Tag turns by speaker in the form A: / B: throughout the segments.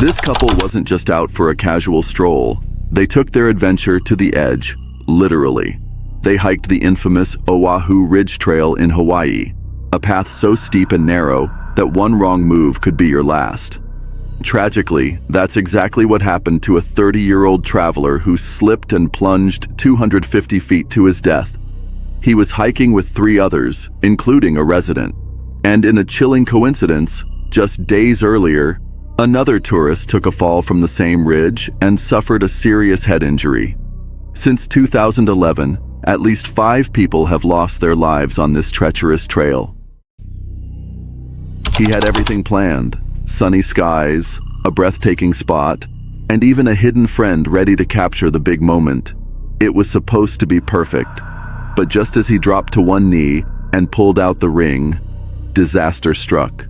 A: This couple wasn't just out for a casual stroll. They took their adventure to the edge, literally. They hiked the infamous Oahu Ridge Trail in Hawaii, a path so steep and narrow that one wrong move could be your last. Tragically, that's exactly what happened to a 30-year-old traveler who slipped and plunged 250 feet to his death. He was hiking with 3 others, including a resident. And in a chilling coincidence, just days earlier, another tourist took a fall from the same ridge and suffered a serious head injury. Since 2011, at least 5 people have lost their lives on this treacherous trail. He had everything planned: sunny skies, a breathtaking spot, and even a hidden friend ready to capture the big moment. It was supposed to be perfect, but just as he dropped to one knee and pulled out the ring, disaster struck.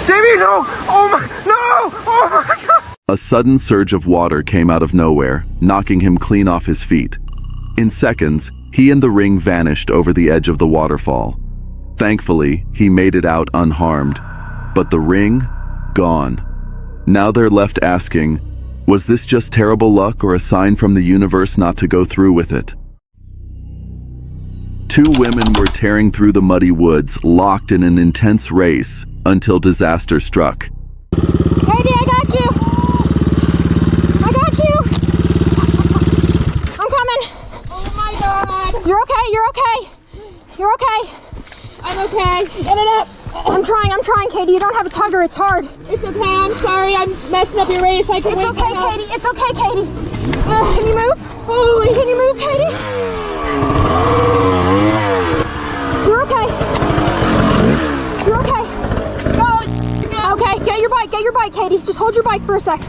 B: Jamie, no! Oh my, no! Oh my God!
A: A sudden surge of water came out of nowhere, knocking him clean off his feet. In seconds, he and the ring vanished over the edge of the waterfall. Thankfully, he made it out unharmed. But the ring? Gone. Now they're left asking, was this just terrible luck or a sign from the universe not to go through with it? 2 women were tearing through the muddy woods, locked in an intense race, until disaster struck.
C: Katie, I got you! I got you! I'm coming!
D: Oh my God!
C: You're okay, you're okay! You're okay!
D: I'm okay. Get it up!
C: I'm trying, Katie. You don't have a tugger, it's hard.
D: It's okay, I'm sorry. I'm messing up your race. I can
C: It's
D: wake
C: okay,
D: up.
C: Katie. It's okay, Katie. Can you move?
D: Holy!
C: Can you move, Katie? You're okay. You're okay. Okay, get your bike, Katie. Just hold your bike for a sec.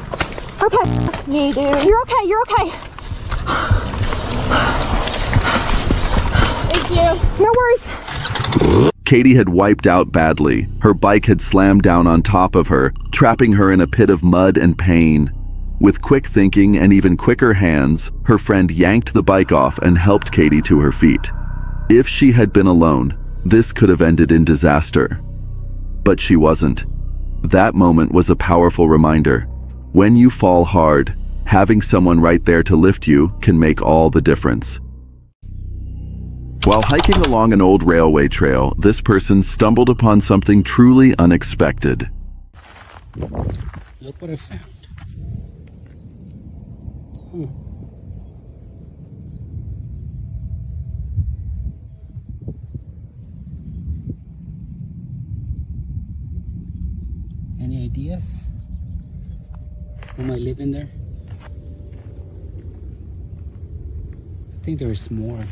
C: Okay.
D: Me, dude.
C: You're okay, you're okay.
D: Thank you.
C: No worries.
A: Katie had wiped out badly. Her bike had slammed down on top of her, trapping her in a pit of mud and pain. With quick thinking and even quicker hands, her friend yanked the bike off and helped Katie to her feet. If she had been alone, this could have ended in disaster. But she wasn't. That moment was a powerful reminder. When you fall hard, having someone right there to lift you can make all the difference. While hiking along an old railway trail, this person stumbled upon something truly unexpected.
E: Look what I found. Any ideas? Who might live in there? I think there is more.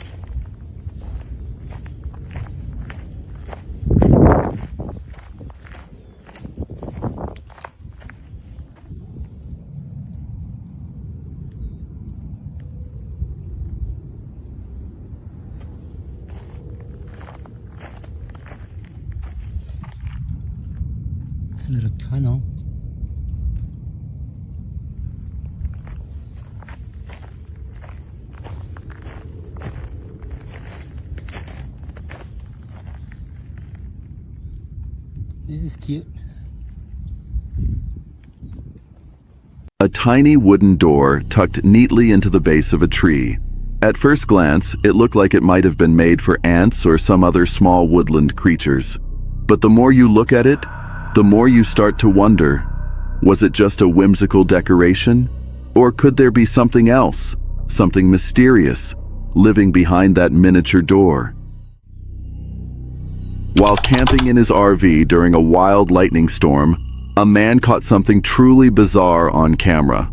E: It's a little tunnel. This is cute.
A: A tiny wooden door tucked neatly into the base of a tree. At first glance, it looked like it might have been made for ants or some other small woodland creatures. But the more you look at it, the more you start to wonder, was it just a whimsical decoration? Or could there be something else, something mysterious, living behind that miniature door? While camping in his RV during a wild lightning storm, a man caught something truly bizarre on camera.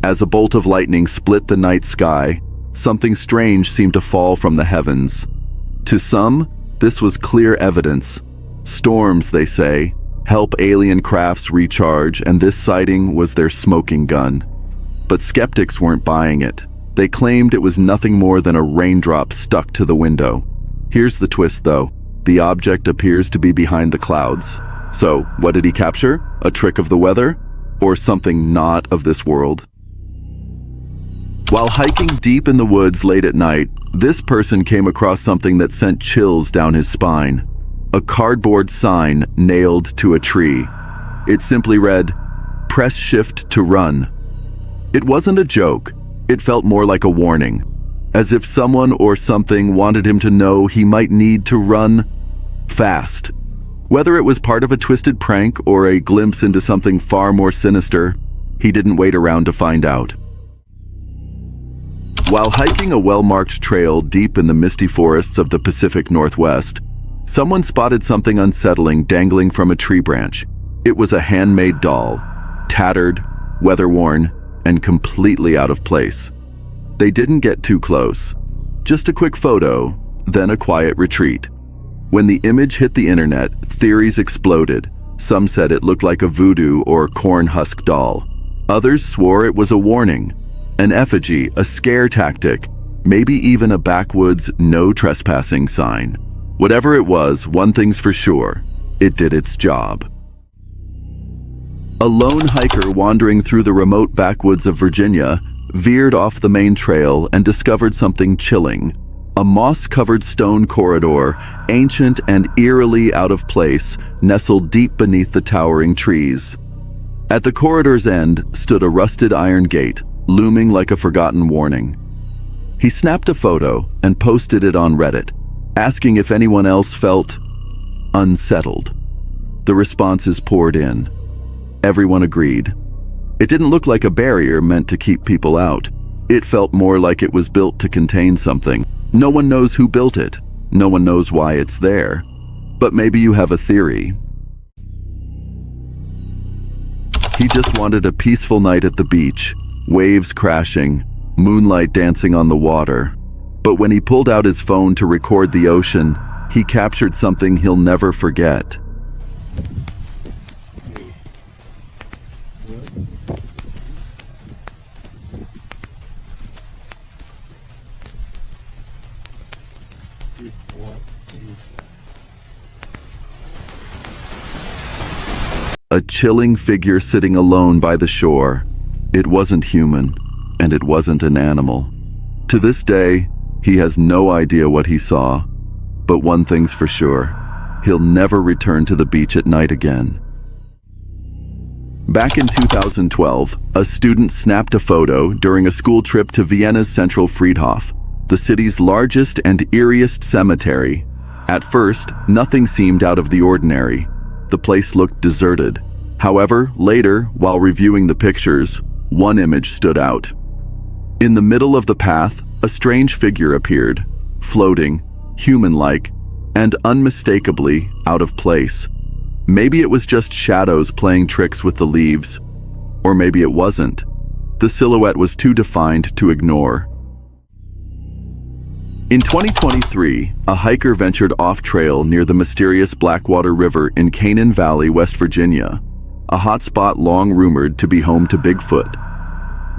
A: As a bolt of lightning split the night sky, something strange seemed to fall from the heavens. To some, this was clear evidence. Storms, they say, help alien crafts recharge, and this sighting was their smoking gun. But skeptics weren't buying it. They claimed it was nothing more than a raindrop stuck to the window. Here's the twist though. The object appears to be behind the clouds. So, what did he capture? A trick of the weather? Or something not of this world? While hiking deep in the woods late at night, this person came across something that sent chills down his spine. A cardboard sign nailed to a tree. It simply read, "Press shift to run." It wasn't a joke. It felt more like a warning, as if someone or something wanted him to know he might need to run fast. Whether it was part of a twisted prank or a glimpse into something far more sinister, he didn't wait around to find out. While hiking a well-marked trail deep in the misty forests of the Pacific Northwest, someone spotted something unsettling dangling from a tree branch. It was a handmade doll, tattered, weather-worn, and completely out of place. They didn't get too close. Just a quick photo, then a quiet retreat. When the image hit the internet, theories exploded. Some said it looked like a voodoo or corn husk doll. Others swore it was a warning, an effigy, a scare tactic, maybe even a backwoods no trespassing sign. Whatever it was, one thing's for sure, it did its job. A lone hiker wandering through the remote backwoods of Virginia veered off the main trail and discovered something chilling. A moss-covered stone corridor, ancient and eerily out of place, nestled deep beneath the towering trees. At the corridor's end stood a rusted iron gate, looming like a forgotten warning. He snapped a photo and posted it on Reddit, asking if anyone else felt unsettled. The responses poured in. Everyone agreed. It didn't look like a barrier meant to keep people out. It felt more like it was built to contain something. No one knows who built it. No one knows why it's there. But maybe you have a theory. He just wanted a peaceful night at the beach, waves crashing, moonlight dancing on the water. But when he pulled out his phone to record the ocean, he captured something he'll never forget. A chilling figure sitting alone by the shore. It wasn't human, and it wasn't an animal. To this day, he has no idea what he saw, but one thing's for sure, he'll never return to the beach at night again. Back in 2012, a student snapped a photo during a school trip to Vienna's Central Friedhof, the city's largest and eeriest cemetery. At first, nothing seemed out of the ordinary. The place looked deserted. However, later, while reviewing the pictures, one image stood out. In the middle of the path, a strange figure appeared, floating, human-like, and unmistakably out of place. Maybe it was just shadows playing tricks with the leaves, or maybe it wasn't. The silhouette was too defined to ignore. In 2023, a hiker ventured off-trail near the mysterious Blackwater River in Canaan Valley, West Virginia, a hotspot long rumored to be home to Bigfoot.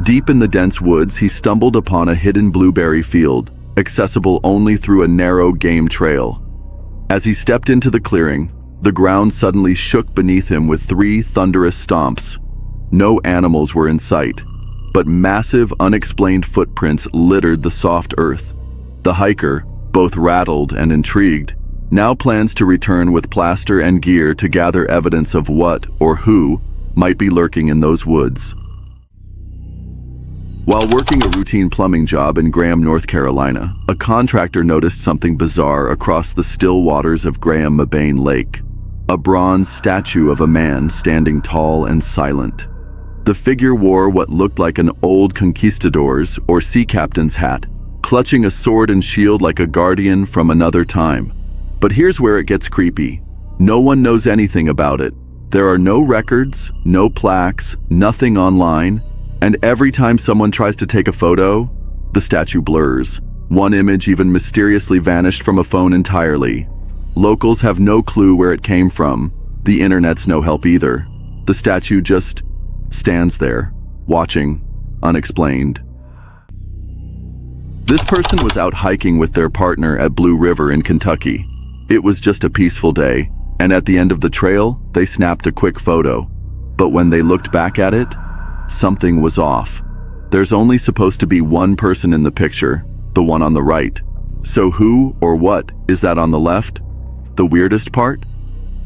A: Deep in the dense woods, he stumbled upon a hidden blueberry field, accessible only through a narrow game trail. As he stepped into the clearing, the ground suddenly shook beneath him with 3 thunderous stomps. No animals were in sight, but massive, unexplained footprints littered the soft earth. The hiker, both rattled and intrigued, now plans to return with plaster and gear to gather evidence of what or who might be lurking in those woods. While working a routine plumbing job in Graham, North Carolina, a contractor noticed something bizarre across the still waters of Graham Mabane Lake. A bronze statue of a man standing tall and silent. The figure wore what looked like an old conquistador's or sea captain's hat, clutching a sword and shield like a guardian from another time. But here's where it gets creepy. No one knows anything about it. There are no records, no plaques, nothing online, and every time someone tries to take a photo, the statue blurs. One image even mysteriously vanished from a phone entirely. Locals have no clue where it came from. The internet's no help either. The statue just stands there, watching, unexplained. This person was out hiking with their partner at Blue River in Kentucky. It was just a peaceful day, and at the end of the trail, they snapped a quick photo. But when they looked back at it, something was off. There's only supposed to be one person in the picture, the one on the right. So who or what is that on the left? The weirdest part?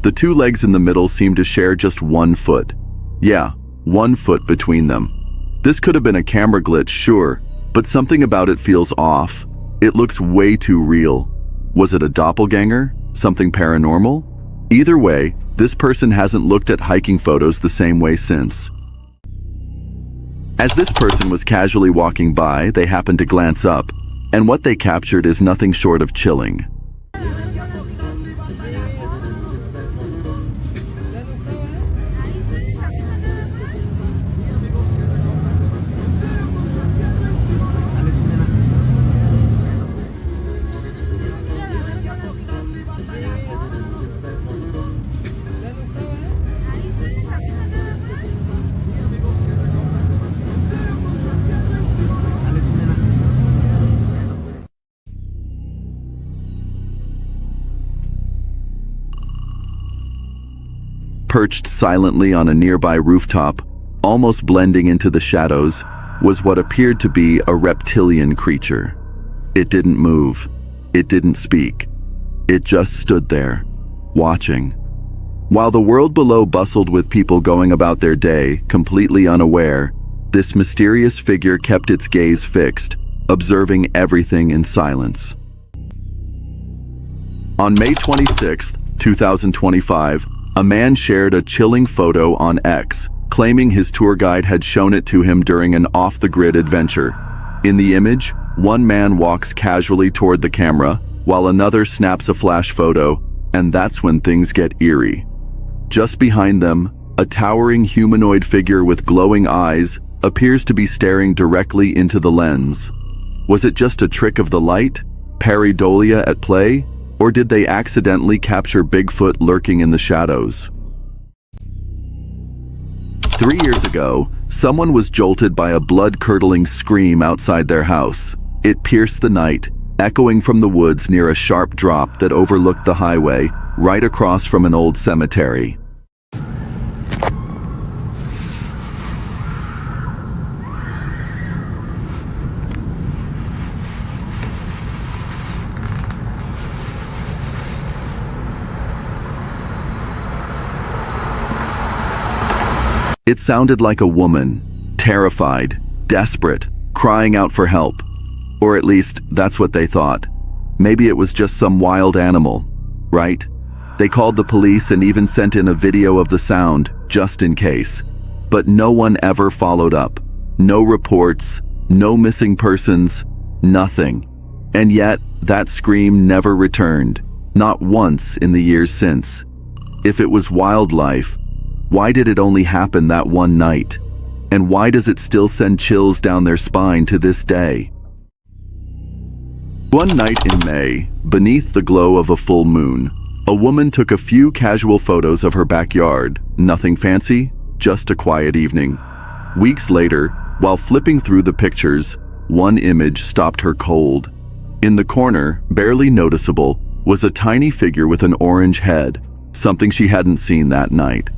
A: The two legs in the middle seem to share just 1 foot. Yeah, 1 foot between them. This could have been a camera glitch, sure, but something about it feels off. It looks way too real. Was it a doppelganger? Something paranormal? Either way, this person hasn't looked at hiking photos the same way since. As this person was casually walking by, they happened to glance up, and what they captured is nothing short of chilling. Perched silently on a nearby rooftop, almost blending into the shadows, was what appeared to be a reptilian creature. It didn't move. It didn't speak. It just stood there, watching. While the world below bustled with people going about their day, completely unaware, this mysterious figure kept its gaze fixed, observing everything in silence. On May 26, 2025, a man shared a chilling photo on X, claiming his tour guide had shown it to him during an off-the-grid adventure. In the image, one man walks casually toward the camera, while another snaps a flash photo, and that's when things get eerie. Just behind them, a towering humanoid figure with glowing eyes appears to be staring directly into the lens. Was it just a trick of the light? Pareidolia at play? Or did they accidentally capture Bigfoot lurking in the shadows? 3 years ago, someone was jolted by a blood-curdling scream outside their house. It pierced the night, echoing from the woods near a sharp drop that overlooked the highway, right across from an old cemetery. It sounded like a woman, terrified, desperate, crying out for help. Or at least, that's what they thought. Maybe it was just some wild animal, right? They called the police and even sent in a video of the sound, just in case. But no one ever followed up. No reports, no missing persons, nothing. And yet, that scream never returned, not once in the years since. If it was wildlife, why did it only happen that one night? And why does it still send chills down their spine to this day? One night in May, beneath the glow of a full moon, a woman took a few casual photos of her backyard. Nothing fancy, just a quiet evening. Weeks later, while flipping through the pictures, one image stopped her cold. In the corner, barely noticeable, was a tiny figure with an orange head, something she hadn't seen that night.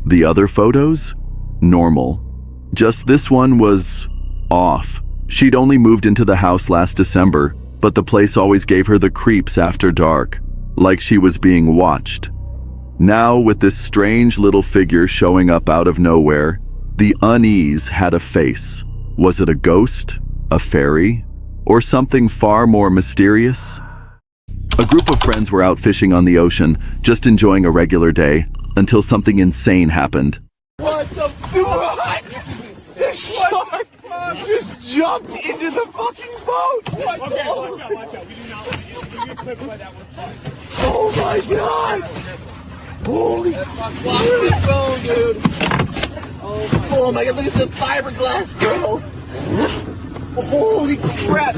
A: The other photos? Normal. Just this one was off. She'd only moved into the house last December, but the place always gave her the creeps after dark, like she was being watched. Now, with this strange little figure showing up out of nowhere, the unease had a face. Was it a ghost, a fairy, or something far more mysterious? A group of friends were out fishing on the ocean, just enjoying a regular day, until something insane happened.
B: What the what? The shark just jumped into the fucking boat! What the? Watch out. We do not want to get clipped by that one. Oh my god! Holy phone, dude! Oh my god, look at the fiberglass, bro! Holy crap!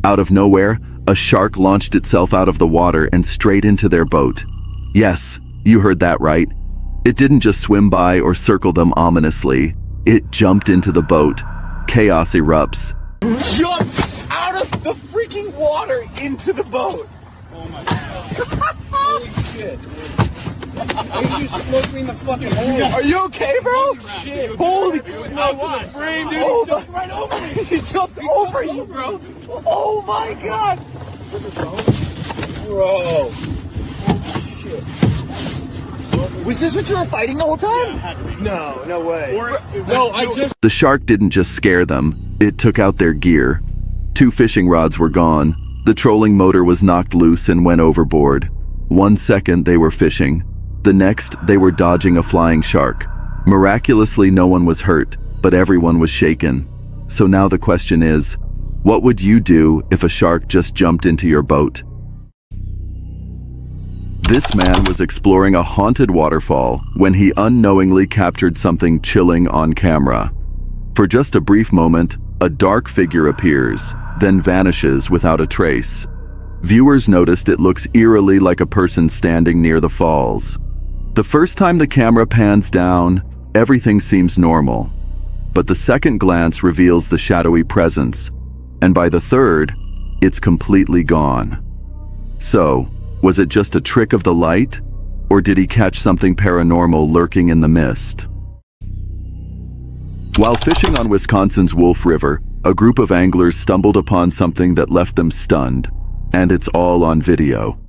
A: Out of nowhere, a shark launched itself out of the water and straight into their boat. Yes, you heard that right. It didn't just swim by or circle them ominously. It jumped into the boat. Chaos erupts.
B: Jump out of the freaking water into the boat.
F: Oh my god. Holy shit. You just smoked me in the fucking hole.
B: Are you okay, bro?
F: Shit.
B: Holy
F: Out to the frame, dude.
B: Oh,
F: He jumped right over me.
B: He jumped over you, bro. Oh my god. Bro. Was this what you were fighting the whole time? No, no way.
F: No, I just...
A: The shark didn't just scare them, it took out their gear. 2 fishing rods were gone, the trolling motor was knocked loose and went overboard. 1 second they were fishing, the next they were dodging a flying shark. Miraculously no one was hurt, but everyone was shaken. So now the question is, what would you do if a shark just jumped into your boat? This man was exploring a haunted waterfall when he unknowingly captured something chilling on camera. For just a brief moment, a dark figure appears, then vanishes without a trace. Viewers noticed it looks eerily like a person standing near the falls. The first time the camera pans down, everything seems normal. But the second glance reveals the shadowy presence, and by the third, it's completely gone. So, was it just a trick of the light, or did he catch something paranormal lurking in the mist? While fishing on Wisconsin's Wolf River, a group of anglers stumbled upon something that left them stunned, and it's all on video.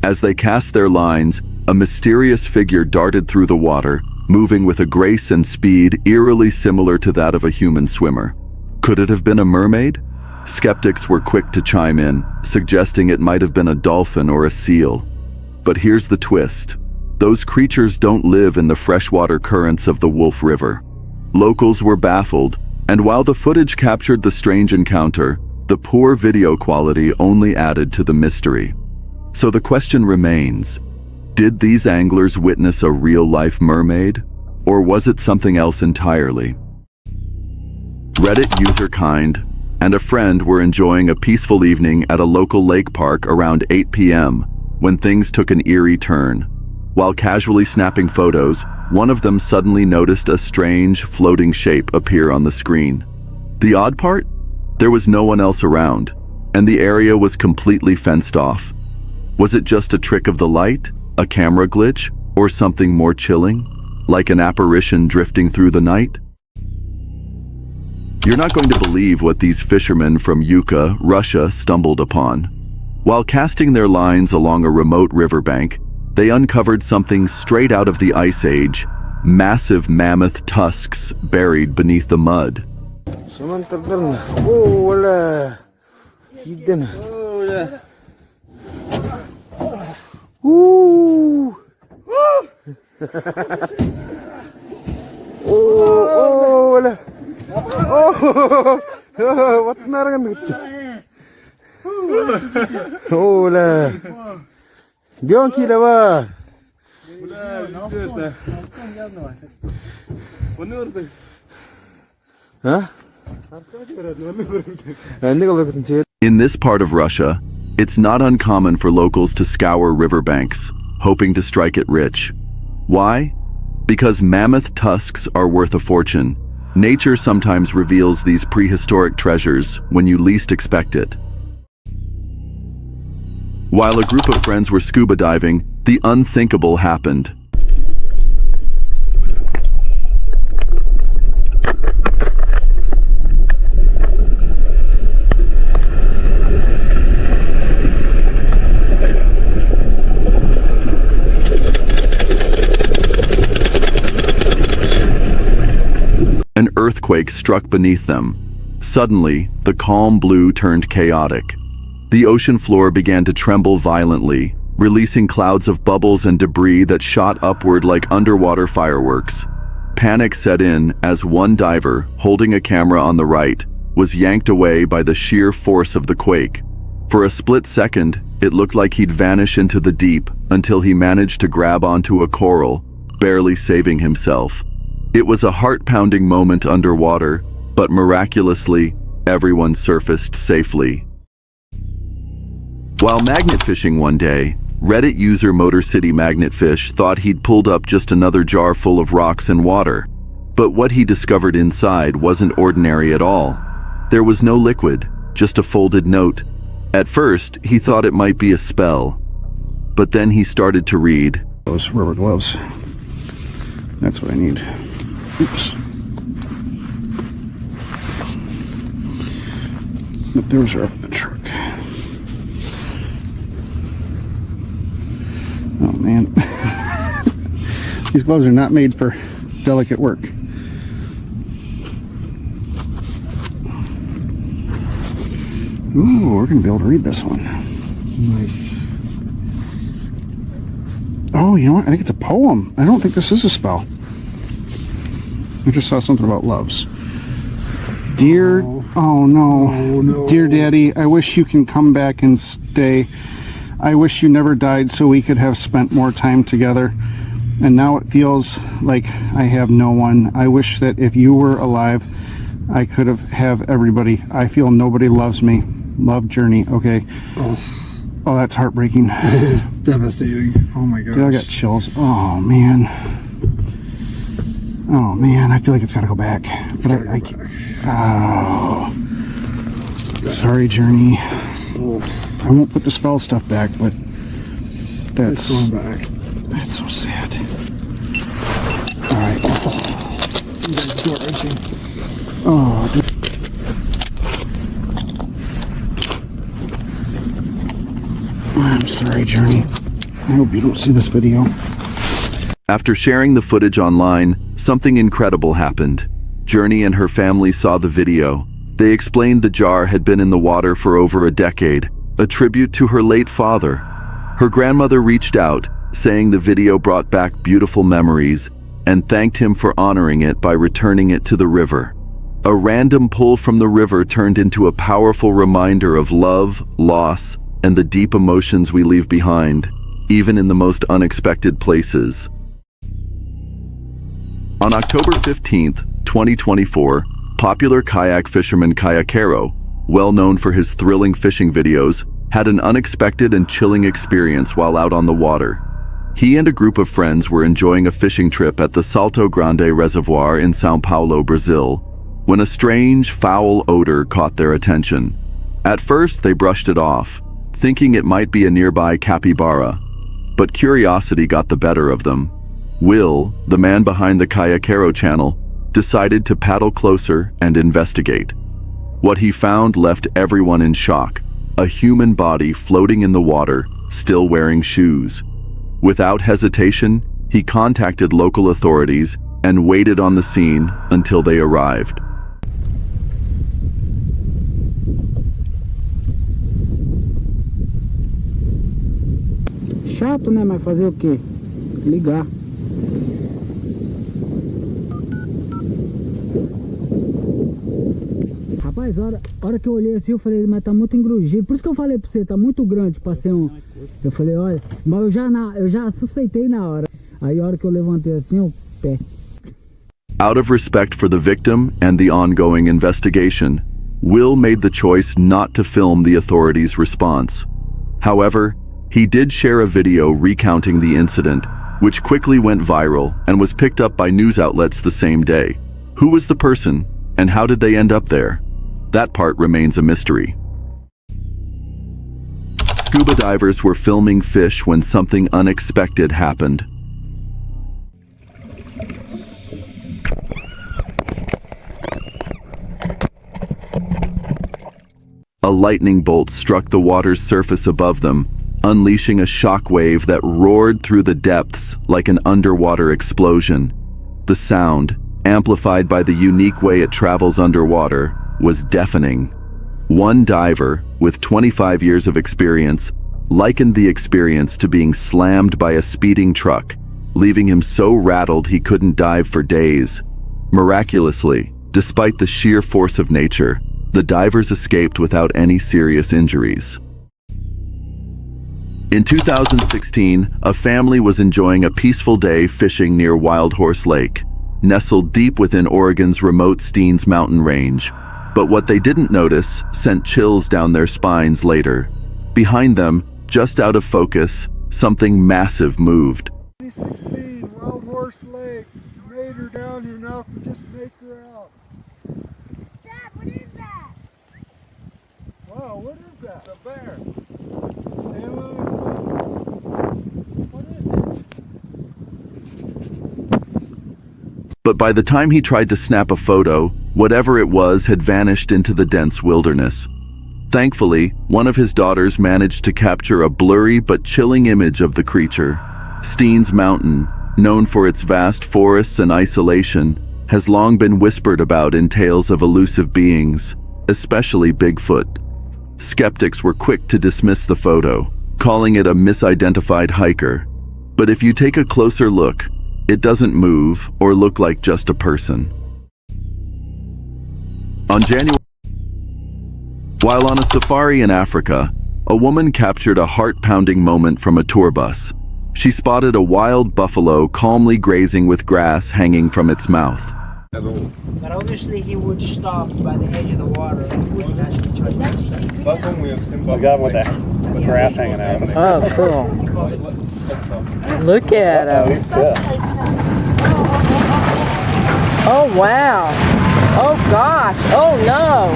A: As they cast their lines, a mysterious figure darted through the water, moving with a grace and speed eerily similar to that of a human swimmer. Could it have been a mermaid? Skeptics were quick to chime in, suggesting it might have been a dolphin or a seal. But here's the twist. Those creatures don't live in the freshwater currents of the Wolf River. Locals were baffled, and while the footage captured the strange encounter, the poor video quality only added to the mystery. So the question remains, did these anglers witness a real-life mermaid, or was it something else entirely? Reddit user Kind and a friend were enjoying a peaceful evening at a local lake park around 8 p.m. when things took an eerie turn. While casually snapping photos, one of them suddenly noticed a strange, floating shape appear on the screen. The odd part? There was no one else around, and the area was completely fenced off. Was it just a trick of the light, a camera glitch, or something more chilling, like an apparition drifting through the night? You're not going to believe what these fishermen from Yuka, Russia, stumbled upon. While casting their lines along a remote riverbank, they uncovered something straight out of the Ice Age, massive mammoth tusks buried beneath the mud.
G: Ooh. Wala. What narangan ito? Wala. Gyon kila ba? Huh?
A: In this part of Russia, it's not uncommon for locals to scour riverbanks, hoping to strike it rich. Why? Because mammoth tusks are worth a fortune. Nature sometimes reveals these prehistoric treasures when you least expect it. While a group of friends were scuba diving, the unthinkable happened. An earthquake struck beneath them. Suddenly, the calm blue turned chaotic. The ocean floor began to tremble violently, releasing clouds of bubbles and debris that shot upward like underwater fireworks. Panic set in as one diver, holding a camera on the right, was yanked away by the sheer force of the quake. For a split second, it looked like he'd vanish into the deep until he managed to grab onto a coral, barely saving himself. It was a heart-pounding moment underwater, but miraculously, everyone surfaced safely. While magnet fishing one day, Reddit user Motor City Magnetfish thought he'd pulled up just another jar full of rocks and water. But what he discovered inside wasn't ordinary at all. There was no liquid, just a folded note. At first, he thought it might be a spell. But then he started to read.
G: Those rubber gloves. That's what I need. Oops. But those are up in the truck. Oh man. These gloves are not made for delicate work. Ooh, we're gonna be able to read this one.
F: Nice.
G: Oh, you know what? I think it's a poem. I don't think this is a spell. I just saw something about loves. Dear, oh no. Dear Daddy, I wish you can come back and stay. I wish you never died so we could have spent more time together. And now it feels like I have no one. I wish that if you were alive, I could have everybody. I feel nobody loves me. Love Journey. Okay. Oh, that's heartbreaking.
F: It is devastating. Oh my gosh.
G: I got chills. Oh man. Oh man, I feel like it's gotta go back. But I can't. Oh. Sorry, Journey. I won't put the spell stuff back, but
F: It's going back.
G: that's so sad. Alright.
F: You guys do it right there.
G: Oh, dude. I'm sorry, Journey. I hope you don't see this video.
A: After sharing the footage online, something incredible happened. Journey and her family saw the video. They explained the jar had been in the water for over a decade, a tribute to her late father. Her grandmother reached out, saying the video brought back beautiful memories, and thanked him for honoring it by returning it to the river. A random pull from the river turned into a powerful reminder of love, loss, and the deep emotions we leave behind, even in the most unexpected places. On October 15th, 2024, popular kayak fisherman Kayakero, well known for his thrilling fishing videos, had an unexpected and chilling experience while out on the water. He and a group of friends were enjoying a fishing trip at the Salto Grande Reservoir in São Paulo, Brazil, when a strange, foul odor caught their attention. At first, they brushed it off, thinking it might be a nearby capybara. But curiosity got the better of them. Will, the man behind the Kayakero channel, decided to paddle closer and investigate. What he found left everyone in shock: a human body floating in the water, still wearing shoes. Without hesitation, he contacted local authorities and waited on the scene until they arrived.
E: Chato, né? Mas fazer o quê? Ligar. Rapaz, a hora que eu olhei assim, eu falei, mas tá muito engrugido. Por isso que eu falei pra você, tá muito grande pra ser um... Eu falei, olha, mas eu já suspeitei na hora. Aí a hora que eu levantei assim, o pé.
A: Out of respect for the victim and the ongoing investigation, Will made the choice not to film the authorities' response. However, he did share a video recounting the incident, which quickly went viral and was picked up by news outlets the same day. Who was the person, and how did they end up there? That part remains a mystery. Scuba divers were filming fish when something unexpected happened. A lightning bolt struck the water's surface above them, unleashing a shockwave that roared through the depths like an underwater explosion. The sound, amplified by the unique way it travels underwater, was deafening. One diver, with 25 years of experience, likened the experience to being slammed by a speeding truck, leaving him so rattled he couldn't dive for days. Miraculously, despite the sheer force of nature, the divers escaped without any serious injuries. In 2016, a family was enjoying a peaceful day fishing near Wild Horse Lake, nestled deep within Oregon's remote Steens mountain range. But what they didn't notice sent chills down their spines later. Behind them, just out of focus, something massive moved.
H: 2016, Wild Horse Lake. Made her down here now. Just make her out.
C: Dad, what is that?
H: Wow, what is that?
F: A bear.
H: Stay low. What is it?
A: But by the time he tried to snap a photo, whatever it was had vanished into the dense wilderness. Thankfully, one of his daughters managed to capture a blurry but chilling image of the creature. Steens Mountain, known for its vast forests and isolation, has long been whispered about in tales of elusive beings, especially Bigfoot. Skeptics were quick to dismiss the photo, calling it a misidentified hiker. But if you take a closer look, it doesn't move or look like just a person. While on a safari in Africa, a woman captured a heart-pounding moment from a tour bus. She spotted a wild buffalo calmly grazing with grass hanging from its mouth.
I: But obviously he would stop by the edge of the water. He wouldn't actually try to
G: I got with the grass hanging out.
J: Oh, cool. Look at him.
G: He's good.
J: Oh, wow. Oh, gosh. Oh, no.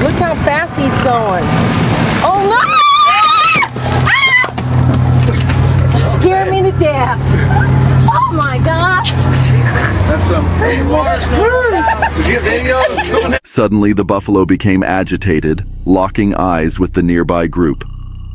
J: Look how fast he's going. Oh, no! Ah! Scared me to death. Oh, my God.
A: Suddenly, the buffalo became agitated, locking eyes with the nearby group.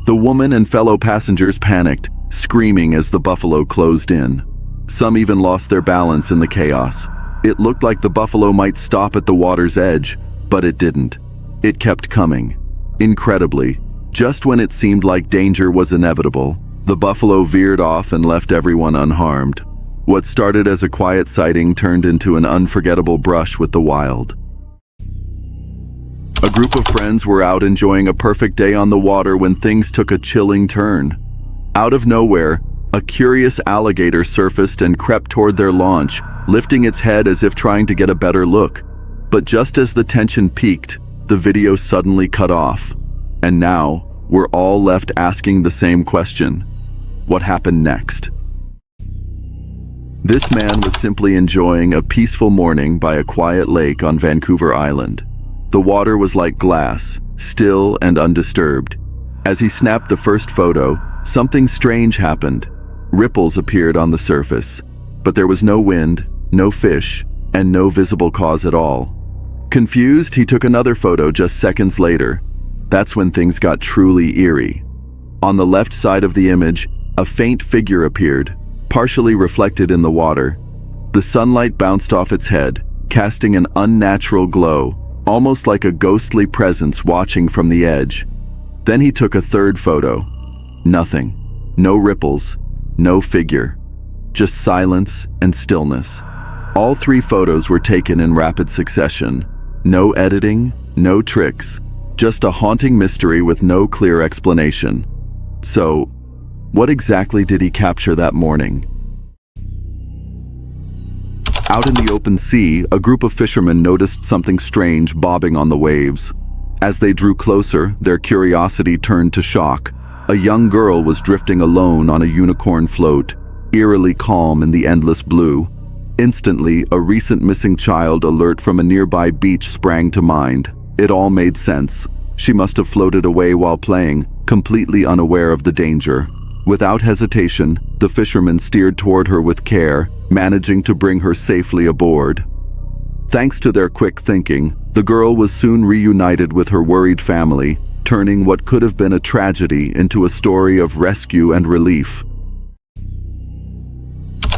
A: The woman and fellow passengers panicked, screaming as the buffalo closed in. Some even lost their balance in the chaos. It looked like the buffalo might stop at the water's edge, but it didn't. It kept coming. Incredibly, just when it seemed like danger was inevitable, the buffalo veered off and left everyone unharmed. What started as a quiet sighting turned into an unforgettable brush with the wild. A group of friends were out enjoying a perfect day on the water when things took a chilling turn. Out of nowhere, a curious alligator surfaced and crept toward their launch, lifting its head as if trying to get a better look. But just as the tension peaked, the video suddenly cut off. And now, we're all left asking the same question. What happened next? This man was simply enjoying a peaceful morning by a quiet lake on Vancouver Island. The water was like glass, still and undisturbed. As he snapped the first photo, something strange happened. Ripples appeared on the surface, but there was no wind, no fish, and no visible cause at all. Confused, he took another photo just seconds later. That's when things got truly eerie. On the left side of the image, a faint figure appeared, partially reflected in the water. The sunlight bounced off its head, casting an unnatural glow, almost like a ghostly presence watching from the edge. Then he took a third photo. Nothing. No ripples. No figure. Just silence and stillness. All three photos were taken in rapid succession. No editing, no tricks. Just a haunting mystery with no clear explanation. So, what exactly did he capture that morning? Out in the open sea, a group of fishermen noticed something strange bobbing on the waves. As they drew closer, their curiosity turned to shock. A young girl was drifting alone on a unicorn float, eerily calm in the endless blue. Instantly, a recent missing child alert from a nearby beach sprang to mind. It all made sense. She must have floated away while playing, completely unaware of the danger. Without hesitation, the fishermen steered toward her with care, managing to bring her safely aboard. Thanks to their quick thinking, the girl was soon reunited with her worried family, turning what could have been a tragedy into a story of rescue and relief.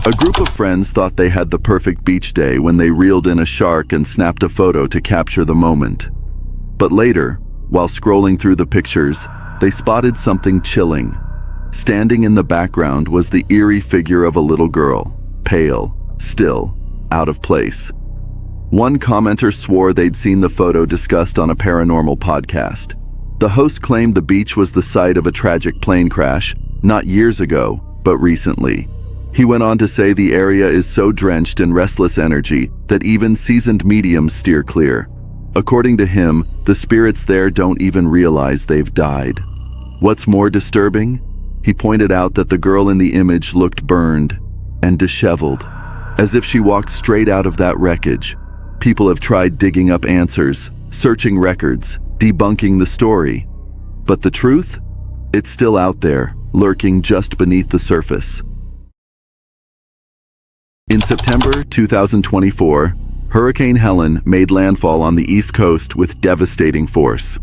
A: A group of friends thought they had the perfect beach day when they reeled in a shark and snapped a photo to capture the moment. But later, while scrolling through the pictures, they spotted something chilling. Standing in the background was the eerie figure of a little girl, pale, still, out of place. One commenter swore they'd seen the photo discussed on a paranormal podcast. The host claimed the beach was the site of a tragic plane crash, not years ago, but recently. He went on to say the area is so drenched in restless energy that even seasoned mediums steer clear. According to him, the spirits there don't even realize they've died. What's more disturbing? He pointed out that the girl in the image looked burned and disheveled, as if she walked straight out of that wreckage. People have tried digging up answers, searching records, debunking the story. But the truth? It's still out there, lurking just beneath the surface. In September 2024, Hurricane Helen made landfall on the East Coast with devastating force.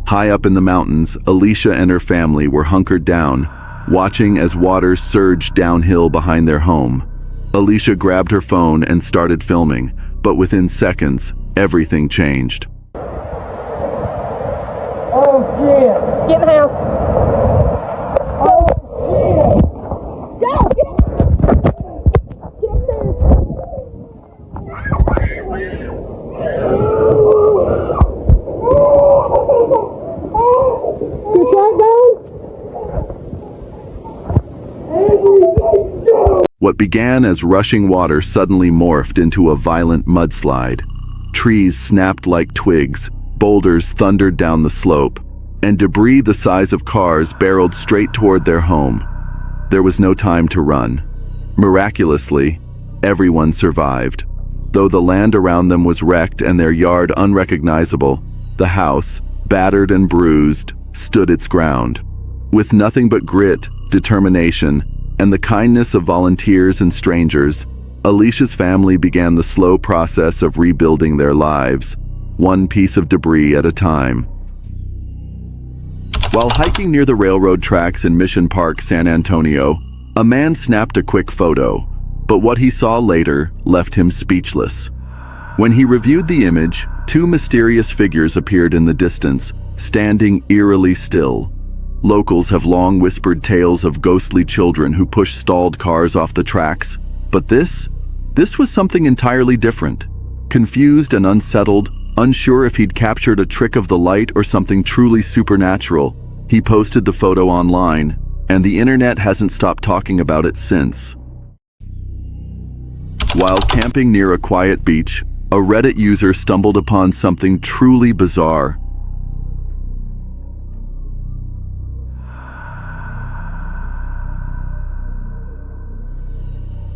A: High up in the mountains, Alicia and her family were hunkered down, watching as waters surged downhill behind their home. Alicia grabbed her phone and started filming, but within seconds, everything changed.
J: Oh, shit. Get in the house. Oh, shit. Go, get in. Get upstairs. Your truck going?
A: What began as rushing water suddenly morphed into a violent mudslide. Trees snapped like twigs, boulders thundered down the slope, and debris the size of cars barreled straight toward their home. There was no time to run. Miraculously, everyone survived. Though the land around them was wrecked and their yard unrecognizable, the house, battered and bruised, stood its ground. With nothing but grit, determination, and the kindness of volunteers and strangers, Alicia's family began the slow process of rebuilding their lives, one piece of debris at a time. While hiking near the railroad tracks in Mission Park, San Antonio, a man snapped a quick photo, but what he saw later left him speechless. When he reviewed the image, two mysterious figures appeared in the distance, standing eerily still. Locals have long whispered tales of ghostly children who push stalled cars off the tracks, but this was something entirely different. Confused and unsettled, unsure if he'd captured a trick of the light or something truly supernatural, he posted the photo online, and the internet hasn't stopped talking about it since. While camping near a quiet beach, a Reddit user stumbled upon something truly bizarre.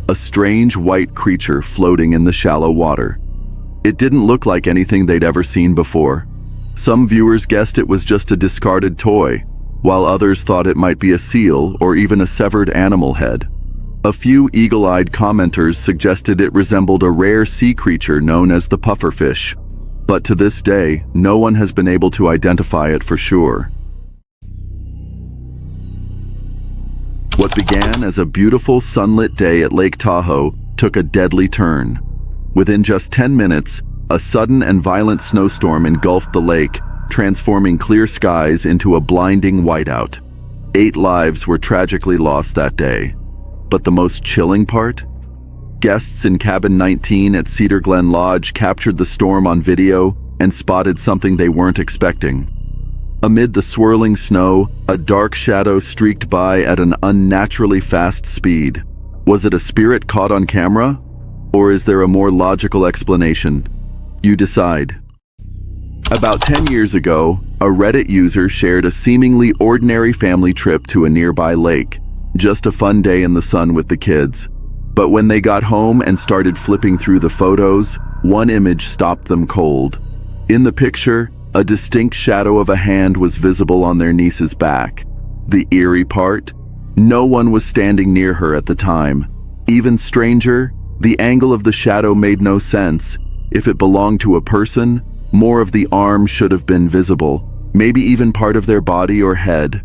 A: A strange white creature floating in the shallow water. It didn't look like anything they'd ever seen before. Some viewers guessed it was just a discarded toy, while others thought it might be a seal or even a severed animal head. A few eagle-eyed commenters suggested it resembled a rare sea creature known as the pufferfish, but to this day, no one has been able to identify it for sure. What began as a beautiful sunlit day at Lake Tahoe took a deadly turn. Within just 10 minutes, a sudden and violent snowstorm engulfed the lake, transforming clear skies into a blinding whiteout. 8 lives were tragically lost that day. But the most chilling part? Guests in Cabin 19 at Cedar Glen Lodge captured the storm on video and spotted something they weren't expecting. Amid the swirling snow, a dark shadow streaked by at an unnaturally fast speed. Was it a spirit caught on camera? Or is there a more logical explanation? You decide. About 10 years ago, a Reddit user shared a seemingly ordinary family trip to a nearby lake. Just a fun day in the sun with the kids. But when they got home and started flipping through the photos, one image stopped them cold. In the picture, a distinct shadow of a hand was visible on their niece's back. The eerie part? No one was standing near her at the time. Even stranger, the angle of the shadow made no sense. If it belonged to a person, more of the arm should have been visible, maybe even part of their body or head.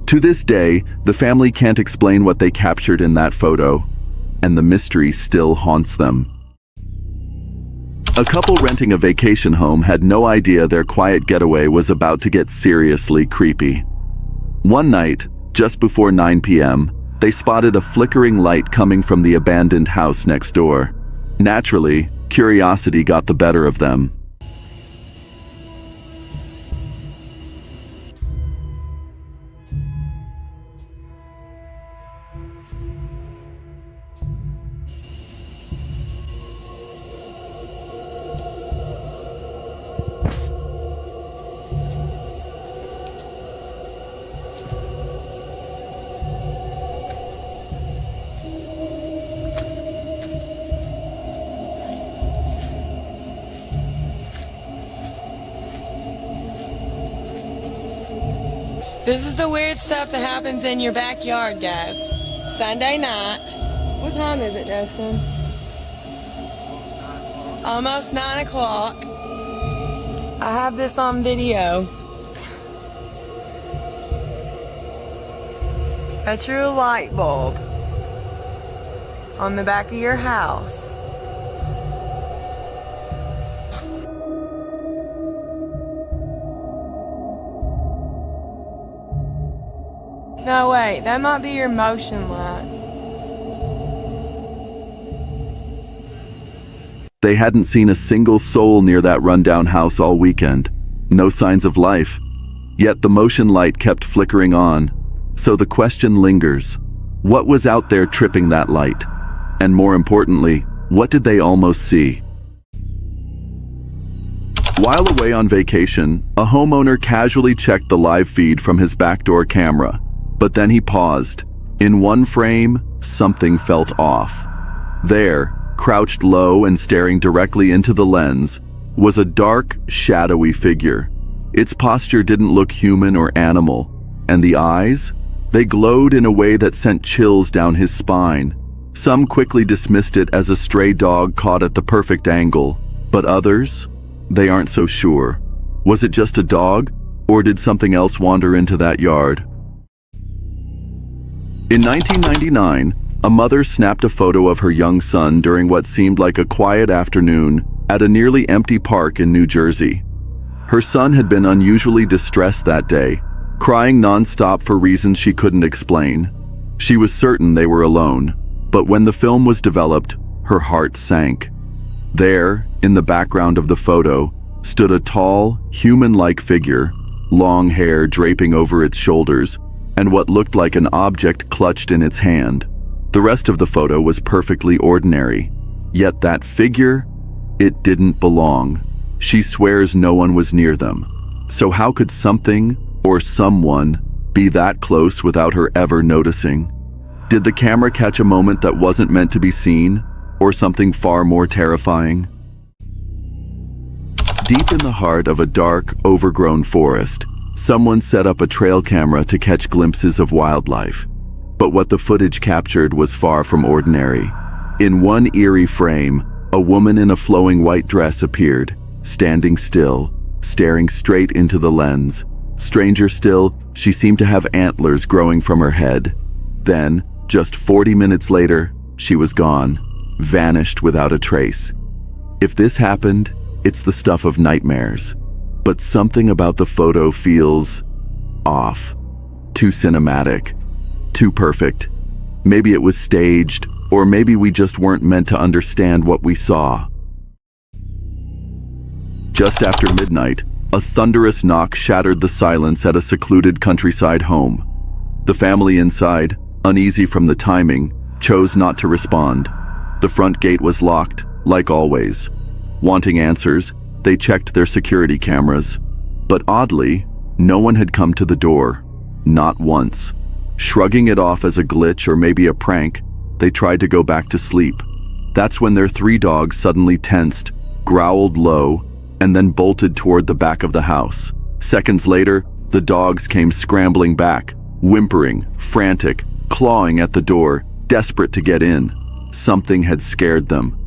A: To this day, the family can't explain what they captured in that photo, and the mystery still haunts them. A couple renting a vacation home had no idea their quiet getaway was about to get seriously creepy. One night, just before 9 p.m., they spotted a flickering light coming from the abandoned house next door. Naturally, curiosity got the better of them.
K: This is the weird stuff that happens in your backyard, guys. Sunday night. What time is it, Dustin? Almost 9 o'clock. I have this on video. A true light bulb on the back of your house. No, wait, that might be your motion light.
A: They hadn't seen a single soul near that rundown house all weekend. No signs of life. Yet the motion light kept flickering on. So the question lingers. What was out there tripping that light? And more importantly, what did they almost see? While away on vacation, a homeowner casually checked the live feed from his backdoor camera. But then he paused. In one frame, something felt off. There, crouched low and staring directly into the lens, was a dark, shadowy figure. Its posture didn't look human or animal, and the eyes? They glowed in a way that sent chills down his spine. Some quickly dismissed it as a stray dog caught at the perfect angle, but others? They aren't so sure. Was it just a dog, or did something else wander into that yard? In 1999, a mother snapped a photo of her young son during what seemed like a quiet afternoon at a nearly empty park in New Jersey. Her son had been unusually distressed that day, crying nonstop for reasons she couldn't explain. She was certain they were alone, but when the film was developed, her heart sank. There, in the background of the photo, stood a tall, human-like figure, long hair draping over its shoulders, and what looked like an object clutched in its hand. The rest of the photo was perfectly ordinary. Yet that figure, it didn't belong. She swears no one was near them. So how could something or someone be that close without her ever noticing? Did the camera catch a moment that wasn't meant to be seen, or something far more terrifying? Deep in the heart of a dark, overgrown forest, someone set up a trail camera to catch glimpses of wildlife. But what the footage captured was far from ordinary. In one eerie frame, a woman in a flowing white dress appeared, standing still, staring straight into the lens. Stranger still, she seemed to have antlers growing from her head. Then, just 40 minutes later, she was gone, vanished without a trace. If this happened, it's the stuff of nightmares. But something about the photo feels off. Too cinematic. Too perfect. Maybe it was staged, or maybe we just weren't meant to understand what we saw. Just after midnight, a thunderous knock shattered the silence at a secluded countryside home. The family inside, uneasy from the timing, chose not to respond. The front gate was locked, like always. Wanting answers, they checked their security cameras. But oddly, no one had come to the door. Not once. Shrugging it off as a glitch or maybe a prank, they tried to go back to sleep. That's when their 3 dogs suddenly tensed, growled low, and then bolted toward the back of the house. Seconds later, the dogs came scrambling back, whimpering, frantic, clawing at the door, desperate to get in. Something had scared them.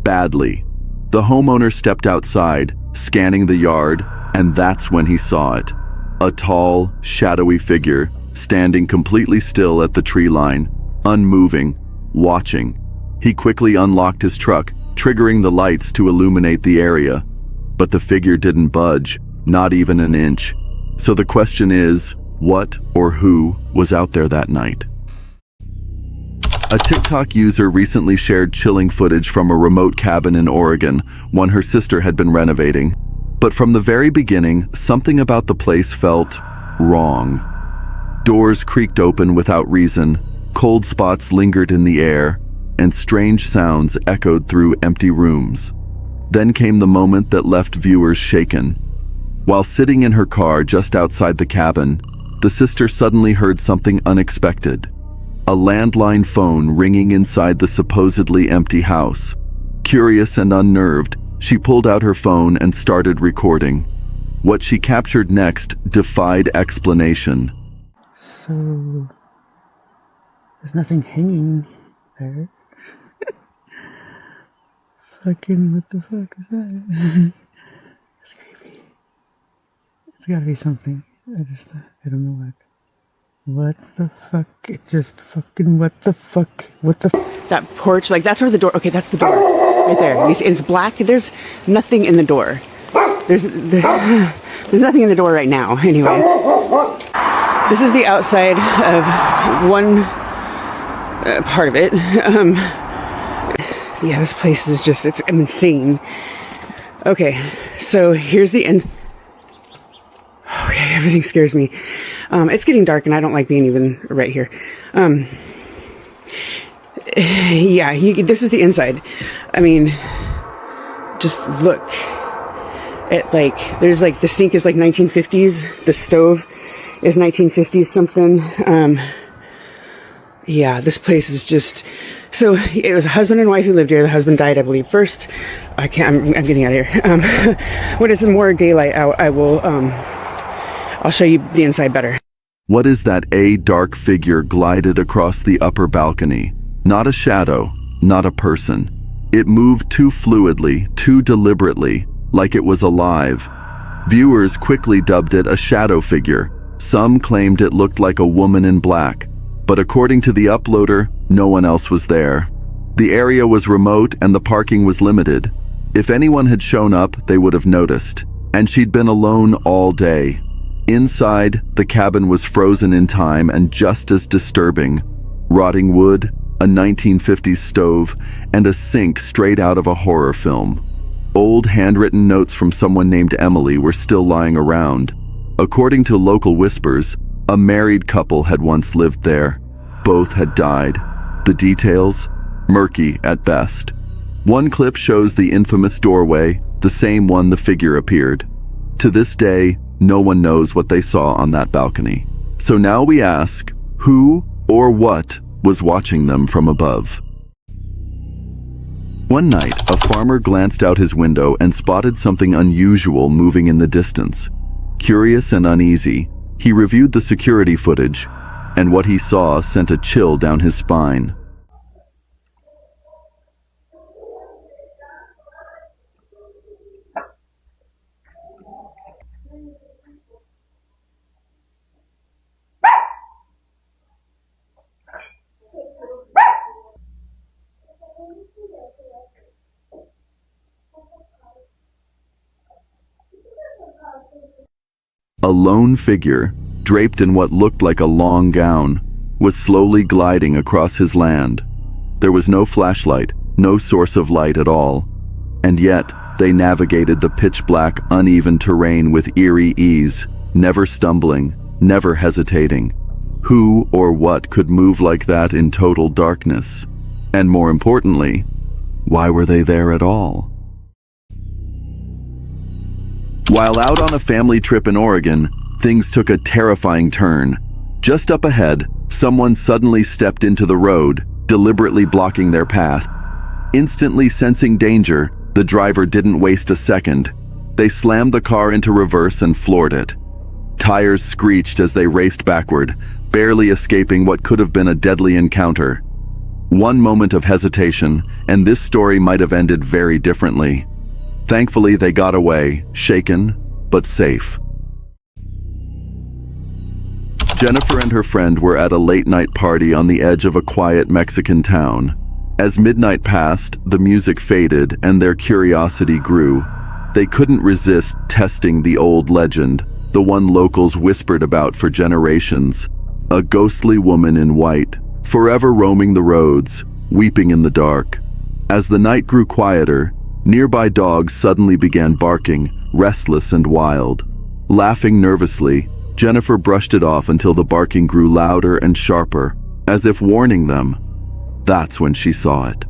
A: Badly. The homeowner stepped outside, scanning the yard, and that's when he saw it. A tall, shadowy figure, standing completely still at the tree line, unmoving, watching. He quickly unlocked his truck, triggering the lights to illuminate the area. But the figure didn't budge, not even an inch. So the question is, what or who was out there that night? A TikTok user recently shared chilling footage from a remote cabin in Oregon, one her sister had been renovating. But from the very beginning, something about the place felt wrong. Doors creaked open without reason, cold spots lingered in the air, and strange sounds echoed through empty rooms. Then came the moment that left viewers shaken. While sitting in her car just outside the cabin, the sister suddenly heard something unexpected. A landline phone ringing inside the supposedly empty house. Curious and unnerved, she pulled out her phone and started recording. What she captured next defied explanation.
E: So there's nothing hanging there. Fucking what the fuck is that? It's creepy. It's gotta be something. I don't know what. What the fuck? It just fucking what the fuck? What the
L: That porch, like that's where the door, okay, that's the door. Right there. You see, it's black. There's nothing in the door. There's nothing in the door right now, anyway. This is the outside of one part of it. Yeah, this place is just, it's insane. Okay, so here's the end. Okay, everything scares me. It's getting dark and I don't like being even right here. Yeah, this is the inside. I mean, just look at like, there's like, the sink is like 1950s. The stove is 1950s something. Yeah, this place is just, so it was a husband and wife who lived here. The husband died, I believe, first. I'm getting out of here. When it's more daylight out, I'll show you the inside better.
A: What is that? A dark figure glided across the upper balcony. Not a shadow, not a person. It moved too fluidly, too deliberately, like it was alive. Viewers quickly dubbed it a shadow figure. Some claimed it looked like a woman in black, but according to the uploader, no one else was there. The area was remote and the parking was limited. If anyone had shown up, they would have noticed. And she'd been alone all day. Inside, the cabin was frozen in time and just as disturbing. Rotting wood, a 1950s stove, and a sink straight out of a horror film. Old handwritten notes from someone named Emily were still lying around. According to local whispers, a married couple had once lived there. Both had died. The details? Murky at best. One clip shows the infamous doorway, the same one the figure appeared. To this day, no one knows what they saw on that balcony. So now we ask, who or what was watching them from above? One night, a farmer glanced out his window and spotted something unusual moving in the distance. Curious and uneasy, he reviewed the security footage, and what he saw sent a chill down his spine. A lone figure, draped in what looked like a long gown, was slowly gliding across his land. There was no flashlight, no source of light at all, and yet they navigated the pitch-black, uneven terrain with eerie ease, never stumbling, never hesitating. Who or what could move like that in total darkness? And more importantly, why were they there at all? While out on a family trip in Oregon, things took a terrifying turn. Just up ahead, someone suddenly stepped into the road, deliberately blocking their path. Instantly sensing danger, the driver didn't waste a second. They slammed the car into reverse and floored it. Tires screeched as they raced backward, barely escaping what could have been a deadly encounter. One moment of hesitation, and this story might have ended very differently. Thankfully, they got away, shaken, but safe. Jennifer and her friend were at a late-night party on the edge of a quiet Mexican town. As midnight passed, the music faded and their curiosity grew. They couldn't resist testing the old legend, the one locals whispered about for generations. A ghostly woman in white, forever roaming the roads, weeping in the dark. As the night grew quieter, nearby dogs suddenly began barking, restless and wild. Laughing nervously, Jennifer brushed it off until the barking grew louder and sharper, as if warning them. That's when she saw it.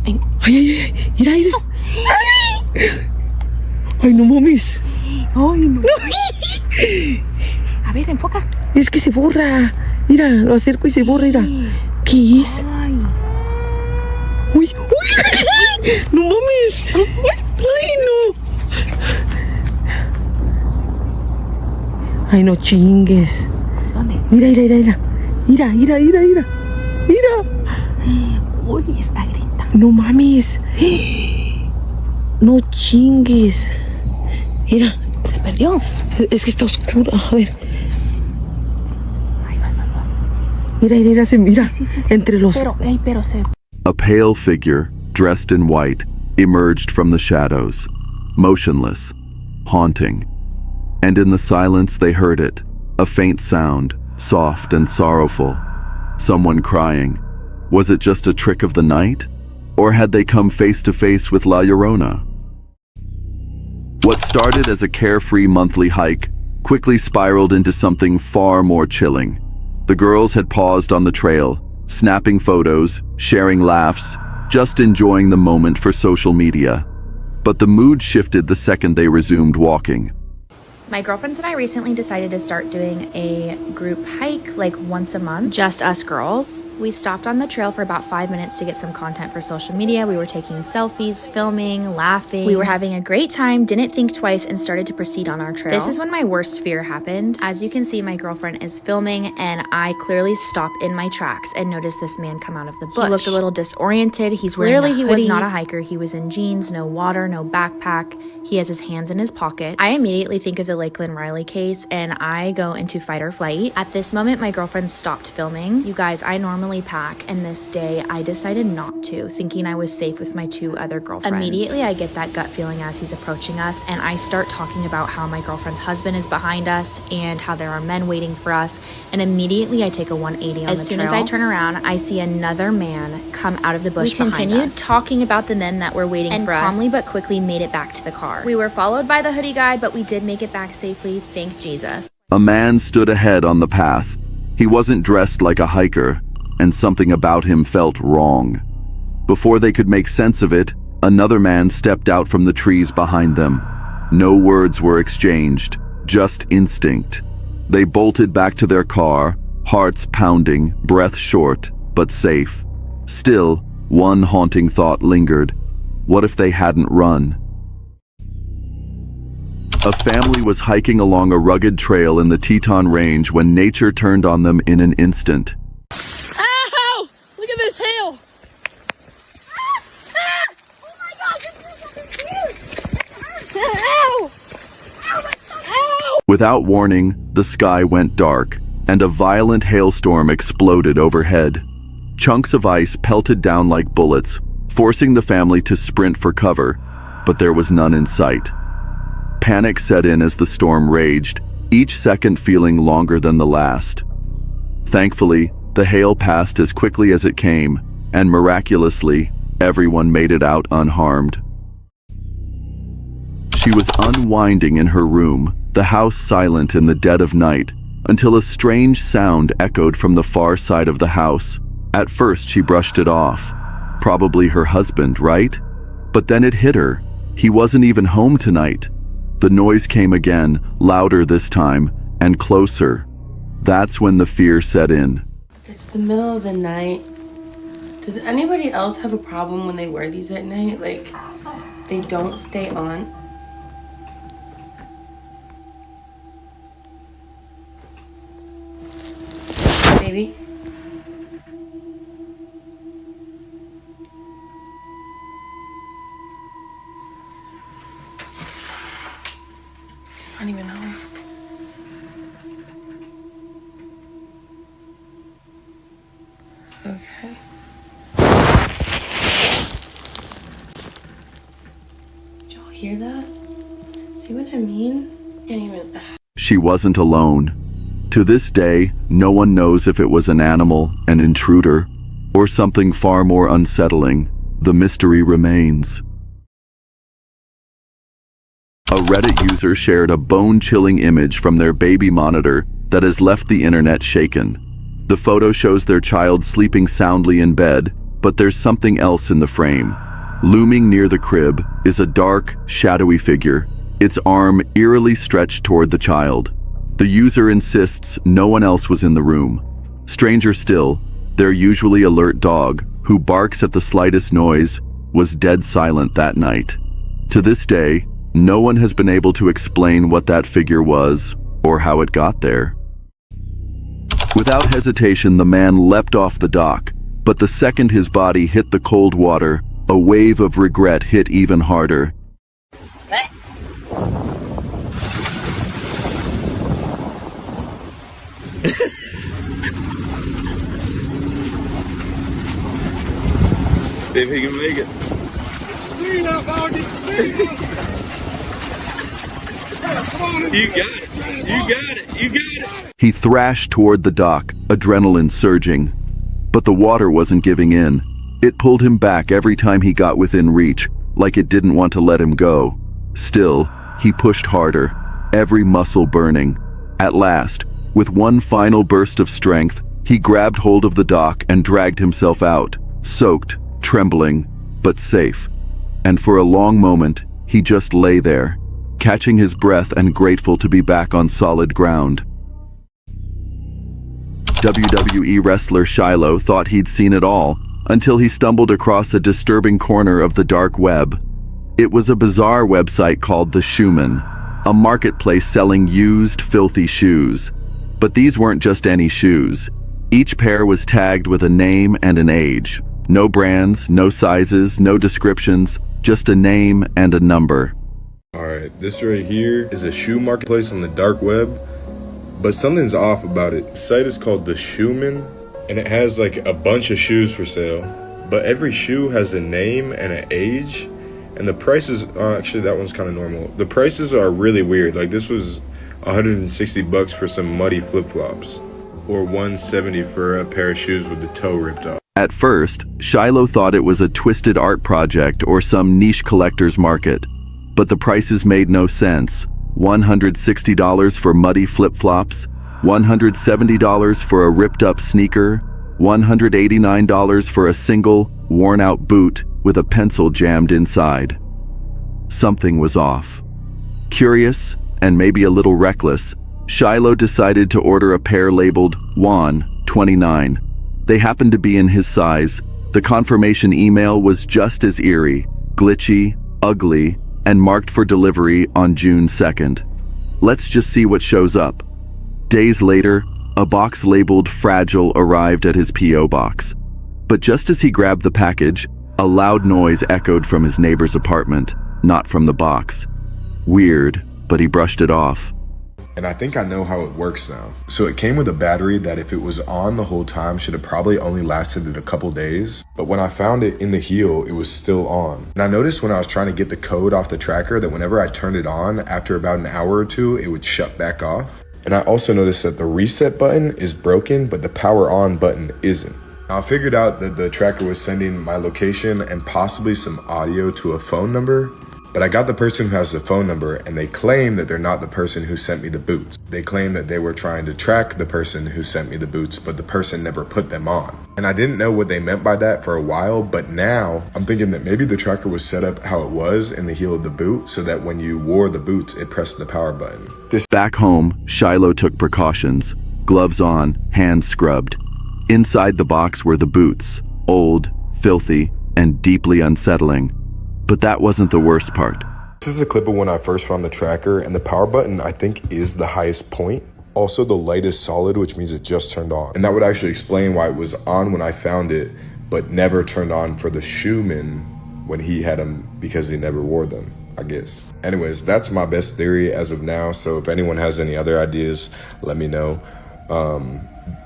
J: Ay, mira, mira. Ay, no mames. Ay, no. A ver, enfoca. Es que se borra. Mira, lo acerco y se borra, mira. ¿Qué es? Uy, uy. No mames. Ay, no. Ay, no chingues. ¿Dónde? Mira, mira, mira, mira. Mira, mira, mira, mira.
C: Uy, está gritando.
J: No mames. No chingues. Mira,
C: Se perdió.
J: es que está oscuro. A ver. Mira, mira, se mira.
C: Sí.
J: Entre los...
C: Pero se...
A: A pale figure, dressed in white, emerged from the shadows, motionless, haunting. And in the silence they heard it, a faint sound, soft and sorrowful. Someone crying. Was it just a trick of the night? Or had they come face to face with La Llorona? What started as a carefree monthly hike quickly spiraled into something far more chilling. The girls had paused on the trail, snapping photos, sharing laughs, just enjoying the moment for social media. But the mood shifted the second they resumed walking.
M: My girlfriends and I recently decided to start doing a group hike like once a month, just us girls. We stopped on the trail for about 5 minutes to get some content for social media. We were taking selfies, filming, laughing. We were having a great time, didn't think twice, and started to proceed on our trail. This is when my worst fear happened. As you can see, my girlfriend is filming and I clearly stop in my tracks and notice this man come out of the bush. He looked a little disoriented. He's wearing a hoodie. He was not a hiker. He was in jeans, no water, no backpack. He has his hands in his pockets. I immediately think of the Lakeland Riley case and I go into fight or flight. At this moment, my girlfriend stopped filming. You guys, I normally pack, and this day I decided not to, thinking I was safe with my 2 other girlfriends. Immediately, I get that gut feeling as he's approaching us, and I start talking about how my girlfriend's husband is behind us and how there are men waiting for us, and immediately I take a 180 on the trail. As soon as I turn around, I see another man come out of the bush behind us. We continued talking about the men that were waiting for us, and calmly but quickly made it back to the car. We were followed by the hoodie guy, but we did make it back safely, thank Jesus.
A: A man stood ahead on the path. He wasn't dressed like a hiker, and something about him felt wrong. Before they could make sense of it, another man stepped out from the trees behind them. No words were exchanged, just instinct. They bolted back to their car, hearts pounding, breath short, but safe. Still, one haunting thought lingered. What if they hadn't run? A family was hiking along a rugged trail in the Teton range when nature turned on them in an instant.
D: Ow! Look at this hail! Oh my god, this is so cute! Ow! Ow!
A: Without warning, the sky went dark, and a violent hailstorm exploded overhead. Chunks of ice pelted down like bullets, forcing the family to sprint for cover, but there was none in sight. Panic set in as the storm raged, each second feeling longer than the last. Thankfully, the hail passed as quickly as it came, and miraculously, everyone made it out unharmed. She was unwinding in her room, the house silent in the dead of night, until a strange sound echoed from the far side of the house. At first, she brushed it off. Probably her husband, right? But then it hit her. He wasn't even home tonight. The noise came again, louder this time, and closer. That's when the fear set in.
N: It's the middle of the night. Does anybody else have a problem when they wear these at night? Like, they don't stay on? Baby? She's not even home. Okay. Did y'all hear that? See what I mean? Can't even.
A: She wasn't alone. To this day, no one knows if it was an animal, an intruder, or something far more unsettling. The mystery remains. A Reddit user shared a bone-chilling image from their baby monitor that has left the internet shaken. The photo shows their child sleeping soundly in bed, but there's something else in the frame. Looming near the crib is a dark, shadowy figure, its arm eerily stretched toward the child. The user insists no one else was in the room. Stranger still, their usually alert dog, who barks at the slightest noise, was dead silent that night. To this day, no one has been able to explain what that figure was or how it got there. Without hesitation, the man leapt off the dock, but the second his body hit the cold water, a wave of regret hit even harder.
B: See if he can make it.
H: Speed up, doggy! Speed up! Come on,
B: You got it. You got it. You got it.
A: He thrashed toward the dock, adrenaline surging. But the water wasn't giving in. It pulled him back every time he got within reach, like it didn't want to let him go. Still, he pushed harder, every muscle burning. At last, with one final burst of strength, he grabbed hold of the dock and dragged himself out, soaked, trembling, but safe. And for a long moment, he just lay there, catching his breath and grateful to be back on solid ground. WWE wrestler Shiloh thought he'd seen it all until he stumbled across a disturbing corner of the dark web. It was a bizarre website called The Shoeman, a marketplace selling used, filthy shoes. But these weren't just any shoes. Each pair was tagged with a name and an age. No brands, no sizes, no descriptions, just a name and a number.
O: Alright, this right here is a shoe marketplace on the dark web, but something's off about it. The site is called The Shoeman, and it has like a bunch of shoes for sale, but every shoe has a name and an age, and the prices are actually, that one's kind of normal. The prices are really weird. Like this was $160 for some muddy flip-flops, or $170 for a pair of shoes with the toe ripped off.
A: At first, Shiloh thought it was a twisted art project or some niche collector's market. But the prices made no sense. $160 for muddy flip-flops, $170 for a ripped-up sneaker, $189 for a single, worn-out boot with a pencil jammed inside. Something was off. Curious, and maybe a little reckless, Shiloh decided to order a pair labeled Juan 29. They happened to be in his size. The confirmation email was just as eerie, glitchy, ugly, and marked for delivery on June 2nd. Let's just see what shows up. Days later, a box labeled Fragile arrived at his P.O. box. But just as he grabbed the package, a loud noise echoed from his neighbor's apartment, not from the box. Weird, but he brushed it off.
O: And I think I know how it works now. So it came with a battery that if it was on the whole time should have probably only lasted it a couple days. But when I found it in the heel, it was still on. And I noticed when I was trying to get the code off the tracker that whenever I turned it on, after about an hour or two, it would shut back off. And I also noticed that the reset button is broken, but the power on button isn't. Now I figured out that the tracker was sending my location and possibly some audio to a phone number. But I got the person who has the phone number, and they claim that they're not the person who sent me the boots. They claim that they were trying to track the person who sent me the boots, but the person never put them on. And I didn't know what they meant by that for a while, but now I'm thinking that maybe the tracker was set up how it was in the heel of the boot, so that when you wore the boots, it pressed the power button.
A: Back home, Shiloh took precautions. Gloves on, hands scrubbed. Inside the box were the boots, old, filthy, and deeply unsettling. But that wasn't the worst part.
O: This is a clip of when I first found the tracker, and the power button I think is the highest point. Also the light is solid, which means it just turned on. And that would actually explain why it was on when I found it, but never turned on for the shoeman when he had them, because he never wore them, I guess. Anyways, that's my best theory as of now, so if anyone has any other ideas, let me know.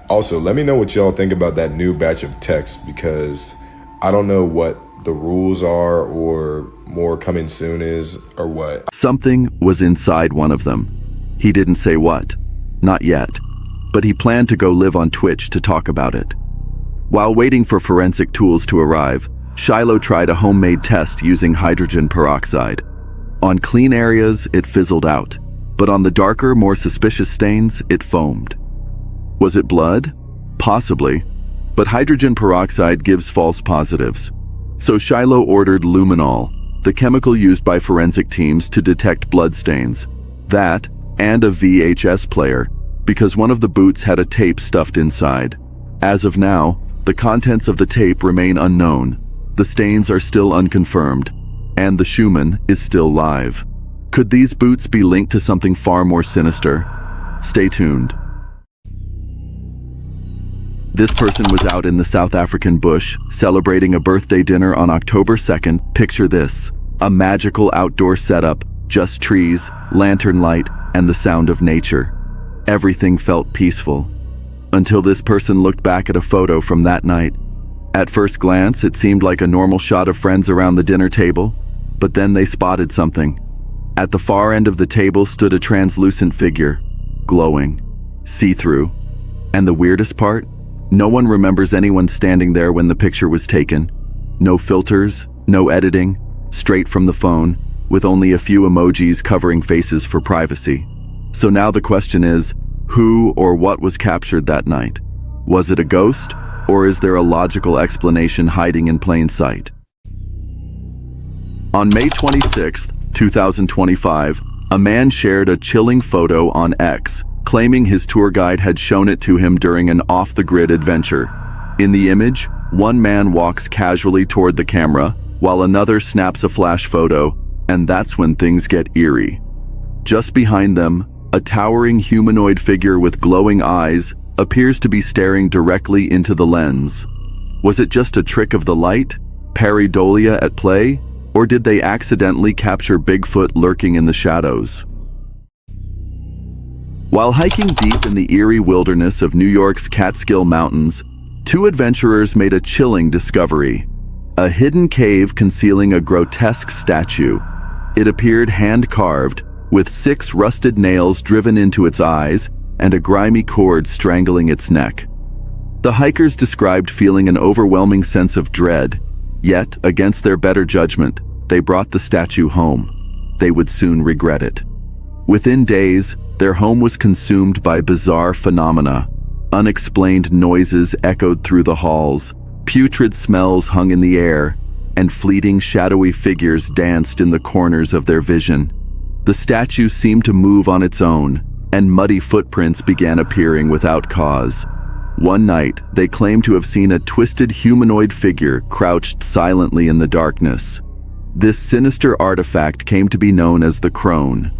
O: Also, let me know what y'all think about that new batch of text, because I don't know what the rules are, or more coming soon is, or what.
A: Something was inside one of them. He didn't say what. Not yet. But he planned to go live on Twitch to talk about it. While waiting for forensic tools to arrive, Shiloh tried a homemade test using hydrogen peroxide. On clean areas, it fizzled out. But on the darker, more suspicious stains, it foamed. Was it blood? Possibly. But hydrogen peroxide gives false positives. So Shiloh ordered luminol, the chemical used by forensic teams to detect bloodstains. That, and a VHS player, because one of the boots had a tape stuffed inside. As of now, the contents of the tape remain unknown. The stains are still unconfirmed, and the shoeman is still live. Could these boots be linked to something far more sinister? Stay tuned. This person was out in the South African bush celebrating a birthday dinner on October 2nd. Picture this, a magical outdoor setup, just trees, lantern light, and the sound of nature. Everything felt peaceful. Until this person looked back at a photo from that night. At first glance, it seemed like a normal shot of friends around the dinner table, but then they spotted something. At the far end of the table stood a translucent figure, glowing, see-through. And the weirdest part? No one remembers anyone standing there when the picture was taken. No filters, no editing, straight from the phone, with only a few emojis covering faces for privacy. So now the question is, who or what was captured that night? Was it a ghost, or is there a logical explanation hiding in plain sight? On May 26, 2025, a man shared a chilling photo on X, claiming his tour guide had shown it to him during an off-the-grid adventure. In the image, one man walks casually toward the camera, while another snaps a flash photo, and that's when things get eerie. Just behind them, a towering humanoid figure with glowing eyes appears to be staring directly into the lens. Was it just a trick of the light, pareidolia at play, or did they accidentally capture Bigfoot lurking in the shadows? While hiking deep in the eerie wilderness of New York's Catskill Mountains, two adventurers made a chilling discovery: a hidden cave concealing a grotesque statue. It appeared hand-carved, with 6 rusted nails driven into its eyes and a grimy cord strangling its neck. The hikers described feeling an overwhelming sense of dread, yet, against their better judgment, they brought the statue home. They would soon regret it. Within days, their home was consumed by bizarre phenomena. Unexplained noises echoed through the halls, putrid smells hung in the air, and fleeting shadowy figures danced in the corners of their vision. The statue seemed to move on its own, and muddy footprints began appearing without cause. One night, they claimed to have seen a twisted humanoid figure crouched silently in the darkness. This sinister artifact came to be known as the Crone.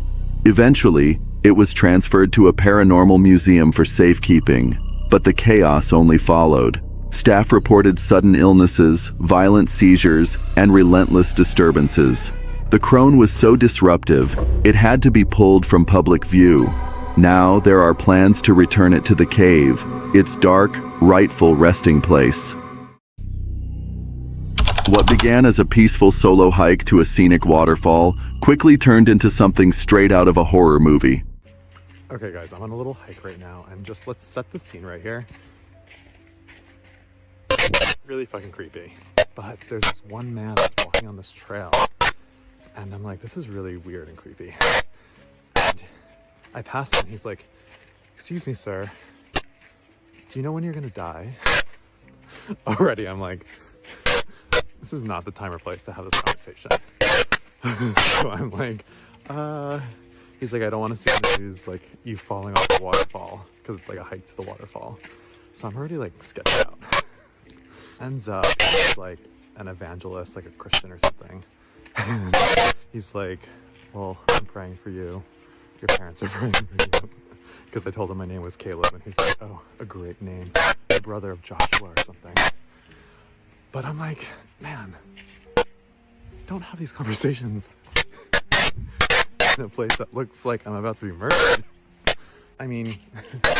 A: Eventually, it was transferred to a paranormal museum for safekeeping, but the chaos only followed. Staff reported sudden illnesses, violent seizures, and relentless disturbances. The Crone was so disruptive, it had to be pulled from public view. Now there are plans to return it to the cave, its dark, rightful resting place. What began as a peaceful solo hike to a scenic waterfall quickly turned into something straight out of a horror movie.
P: Okay guys, I'm on a little hike right now, and just let's set the scene right here. Really fucking creepy. But there's this one man that's walking on this trail, and I'm like, this is really weird and creepy. And I pass him, he's like, "Excuse me, sir, do you know when you're gonna die?" Already I'm like, this is not the time or place to have this conversation. So I'm like, he's like, "I don't want to see in the news like you falling off the waterfall," because it's like a hike to the waterfall. So I'm already like sketched out. Ends up he's like an evangelist, like a Christian or something. He's like, "Well, I'm praying for you. Your parents are praying for you." Because I told him my name was Caleb, and he's like, "Oh, a great name. The brother of Joshua or something." But I'm like, man, don't have these conversations in a place that looks like I'm about to be murdered. I mean,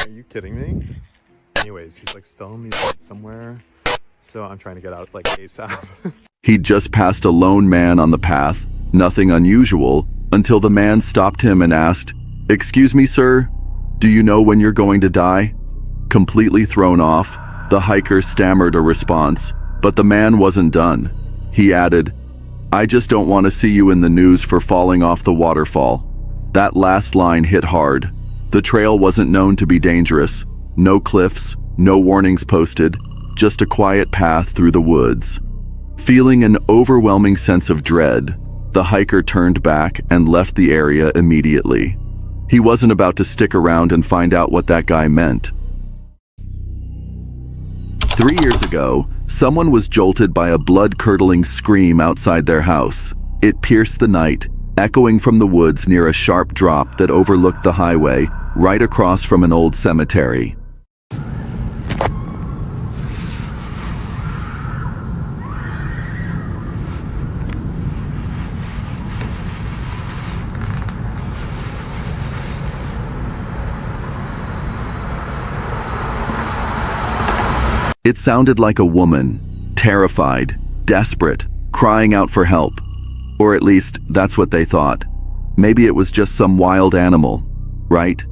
P: are you kidding me? Anyways, he's like still in these somewhere, so I'm trying to get out like ASAP.
A: He'd just passed a lone man on the path, nothing unusual, until the man stopped him and asked, "Excuse me, sir, do you know when you're going to die?" Completely thrown off, the hiker stammered a response, but the man wasn't done. He added, "I just don't want to see you in the news for falling off the waterfall." That last line hit hard. The trail wasn't known to be dangerous. No cliffs, no warnings posted, just a quiet path through the woods. Feeling an overwhelming sense of dread, the hiker turned back and left the area immediately. He wasn't about to stick around and find out what that guy meant. 3 years ago, someone was jolted by a blood-curdling scream outside their house. It pierced the night, echoing from the woods near a sharp drop that overlooked the highway, right across from an old cemetery. It sounded like a woman, terrified, desperate, crying out for help. Or at least, that's what they thought. Maybe it was just some wild animal, right?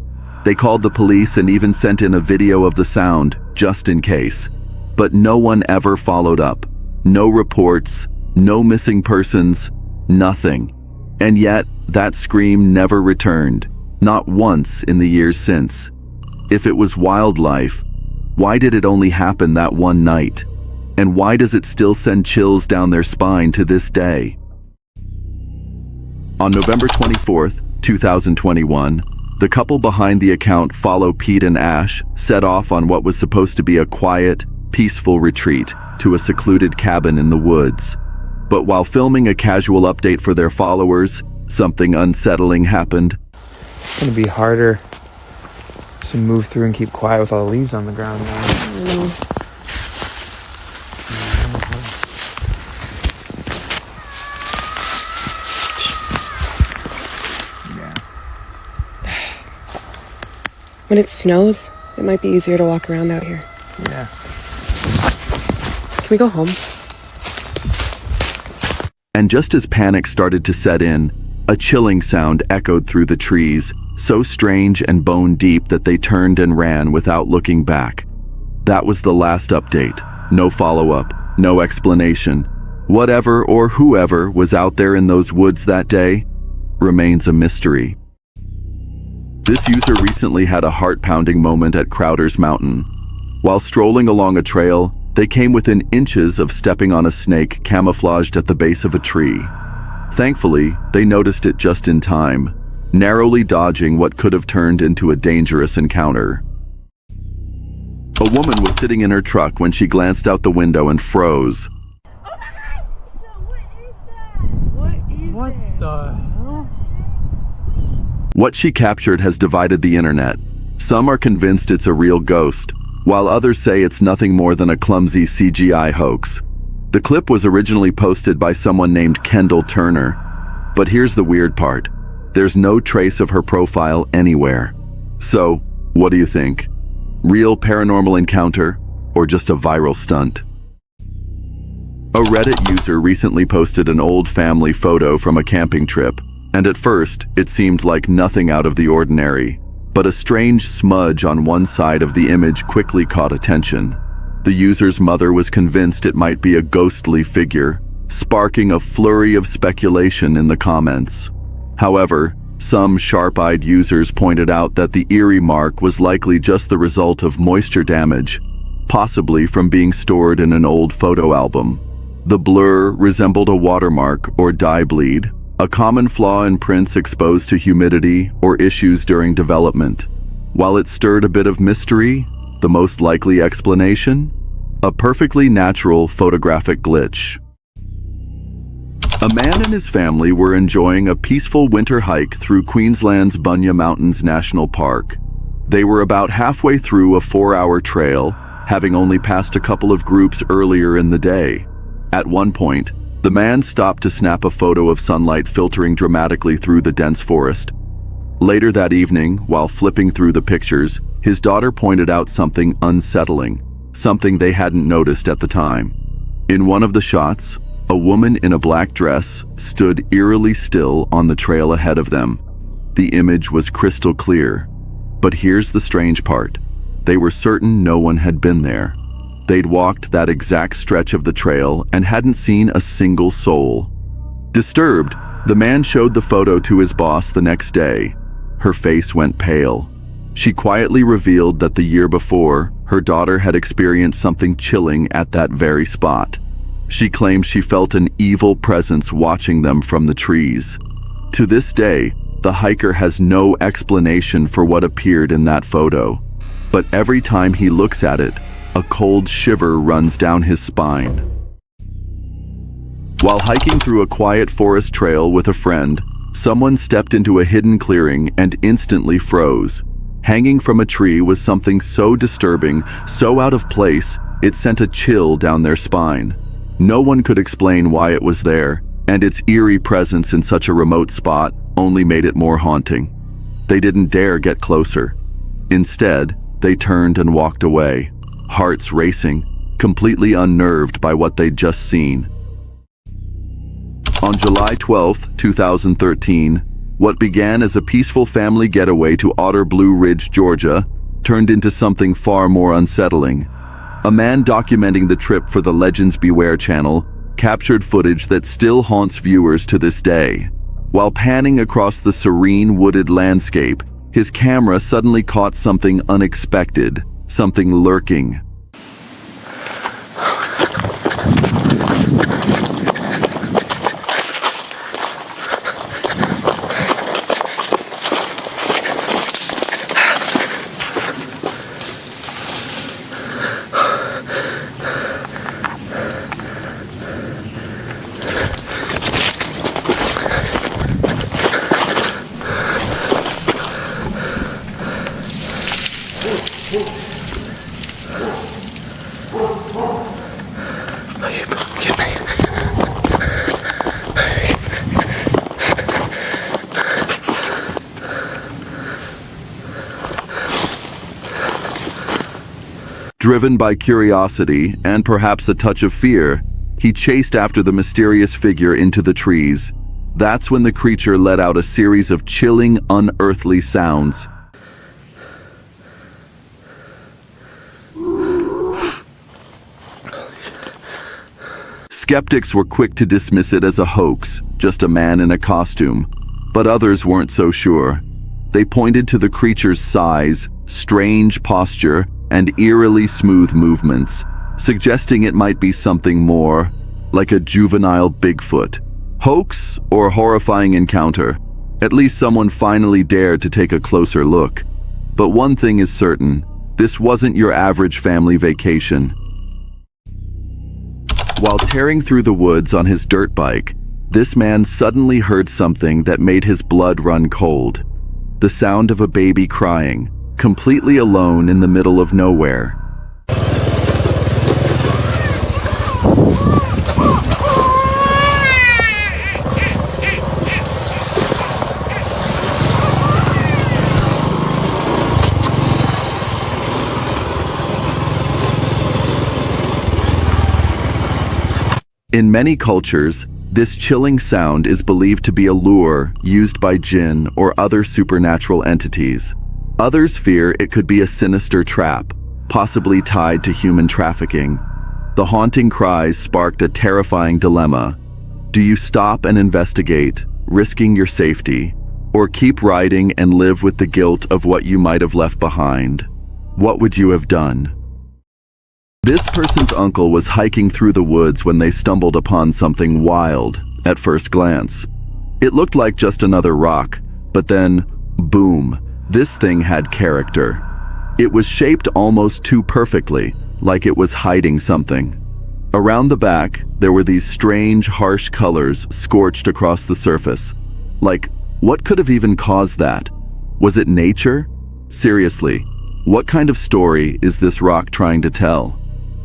A: They called the police and even sent in a video of the sound, just in case. But no one ever followed up. No reports, no missing persons, nothing. And yet, that scream never returned, not once in the years since. If it was wildlife, why did it only happen that one night? And why does it still send chills down their spine to this day? On November 24th, 2021, the couple behind the account Follow Pete and Ash set off on what was supposed to be a quiet, peaceful retreat to a secluded cabin in the woods. But while filming a casual update for their followers, something unsettling happened.
Q: It's gonna be harder to move through and keep quiet with all the leaves on the ground now.
J: When it snows, it might be easier to walk around out here.
Q: Yeah.
J: Can we go home?
A: And just as panic started to set in, a chilling sound echoed through the trees, so strange and bone deep that they turned and ran without looking back. That was the last update. No follow-up, no explanation. Whatever or whoever was out there in those woods that day remains a mystery. This user recently had a heart-pounding moment at Crowder's Mountain. While strolling along a trail, they came within inches of stepping on a snake camouflaged at the base of a tree. Thankfully, they noticed it just in time, narrowly dodging what could have turned into a dangerous encounter. A woman was sitting in her truck when she glanced out the window and froze.
F: What the hell?
A: What she captured has divided the internet. Some are convinced it's a real ghost, while others say it's nothing more than a clumsy CGI hoax. The clip was originally posted by someone named Kendall Turner. But here's the weird part. There's no trace of her profile anywhere. So, what do you think? Real paranormal encounter, or just a viral stunt? A Reddit user recently posted an old family photo from a camping trip, and at first, it seemed like nothing out of the ordinary. But a strange smudge on one side of the image quickly caught attention. The user's mother was convinced it might be a ghostly figure, sparking a flurry of speculation in the comments. However, some sharp-eyed users pointed out that the eerie mark was likely just the result of moisture damage, possibly from being stored in an old photo album. The blur resembled a watermark or dye bleed, a common flaw in prints exposed to humidity or issues during development. While it stirred a bit of mystery, the most likely explanation? A perfectly natural photographic glitch. A man and his family were enjoying a peaceful winter hike through Queensland's Bunya Mountains National Park. They were about halfway through a 4-hour trail, having only passed a couple of groups earlier in the day. At one point, the man stopped to snap a photo of sunlight filtering dramatically through the dense forest. Later that evening, while flipping through the pictures, his daughter pointed out something unsettling, something they hadn't noticed at the time. In one of the shots, a woman in a black dress stood eerily still on the trail ahead of them. The image was crystal clear. But here's the strange part. They were certain no one had been there. They'd walked that exact stretch of the trail and hadn't seen a single soul. Disturbed, the man showed the photo to his boss the next day. Her face went pale. She quietly revealed that the year before, her daughter had experienced something chilling at that very spot. She claimed she felt an evil presence watching them from the trees. To this day, the hiker has no explanation for what appeared in that photo. But every time he looks at it, a cold shiver runs down his spine. While hiking through a quiet forest trail with a friend, someone stepped into a hidden clearing and instantly froze. Hanging from a tree was something so disturbing, so out of place, it sent a chill down their spine. No one could explain why it was there, and its eerie presence in such a remote spot only made it more haunting. They didn't dare get closer. Instead, they turned and walked away, hearts racing, completely unnerved by what they'd just seen. On July 12, 2013, what began as a peaceful family getaway to Otter Blue Ridge, Georgia, turned into something far more unsettling. A man documenting the trip for the Legends Beware channel captured footage that still haunts viewers to this day. While panning across the serene wooded landscape, his camera suddenly caught something unexpected, something lurking. Driven by curiosity and perhaps a touch of fear, he chased after the mysterious figure into the trees. That's when the creature let out a series of chilling, unearthly sounds. Skeptics were quick to dismiss it as a hoax, just a man in a costume, but others weren't so sure. They pointed to the creature's size, strange posture, and eerily smooth movements, suggesting it might be something more, like a juvenile Bigfoot. Hoax or horrifying encounter? At least someone finally dared to take a closer look. But one thing is certain, this wasn't your average family vacation. While tearing through the woods on his dirt bike, this man suddenly heard something that made his blood run cold. The sound of a baby crying, completely alone in the middle of nowhere. In many cultures, this chilling sound is believed to be a lure used by jinn or other supernatural entities. Others fear it could be a sinister trap, possibly tied to human trafficking. The haunting cries sparked a terrifying dilemma. Do you stop and investigate, risking your safety, or keep riding and live with the guilt of what you might have left behind? What would you have done? This person's uncle was hiking through the woods when they stumbled upon something wild at first glance. It looked like just another rock, but then, boom, this thing had character. It was shaped almost too perfectly, like it was hiding something. Around the back, there were these strange, harsh colors scorched across the surface. Like, what could have even caused that? Was it nature? Seriously, what kind of story is this rock trying to tell?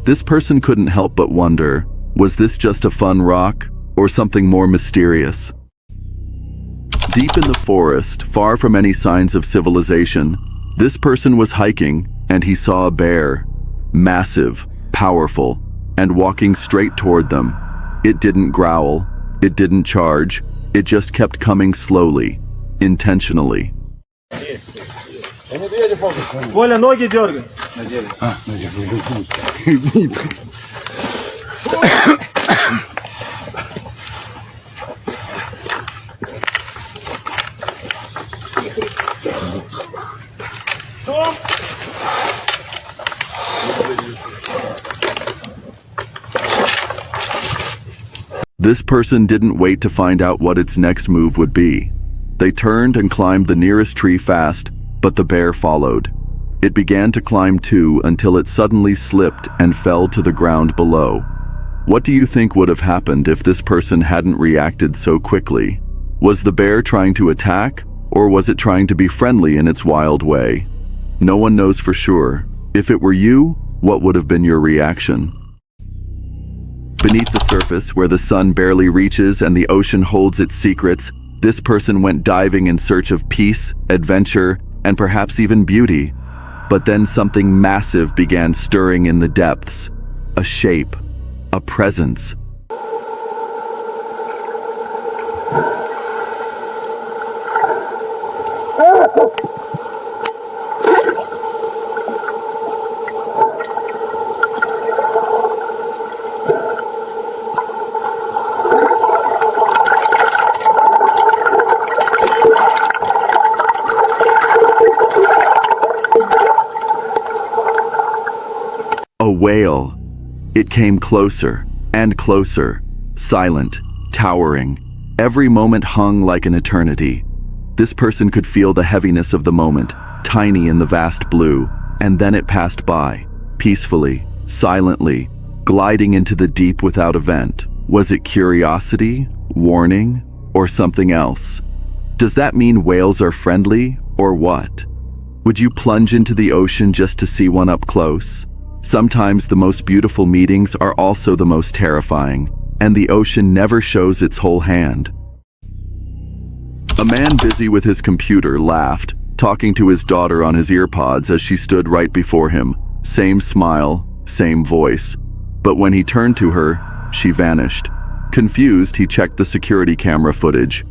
A: This person couldn't help but wonder, was this just a fun rock, or something more mysterious? Deep in the forest, far from any signs of civilization, this person was hiking and he saw a bear, massive, powerful, and walking straight toward them. It didn't growl, it didn't charge, it just kept coming slowly, intentionally.
R: Коля, ноги дергай.
A: This person didn't wait to find out what its next move would be. They turned and climbed the nearest tree fast, but the bear followed. It began to climb too until it suddenly slipped and fell to the ground below. What do you think would have happened if this person hadn't reacted so quickly? Was the bear trying to attack, or was it trying to be friendly in its wild way? No one knows for sure. If it were you, what would have been your reaction? Beneath the surface, where the sun barely reaches and the ocean holds its secrets, this person went diving in search of peace, adventure, and perhaps even beauty. But then something massive began stirring in the depths. a shape, a presence. A whale. It came closer and closer, silent, towering. Every moment hung like an eternity. This person could feel the heaviness of the moment, tiny in the vast blue, and then it passed by, peacefully, silently, gliding into the deep without event. Was it curiosity, warning, or something else? Does that mean whales are friendly, or what? Would you plunge into the ocean just to see one up close? Sometimes the most beautiful meetings are also the most terrifying, and the ocean never shows its whole hand. A man busy with his computer laughed, talking to his daughter on his earpods as she stood right before him. Same smile, same voice. But when he turned to her, she vanished. Confused, he checked the security camera footage.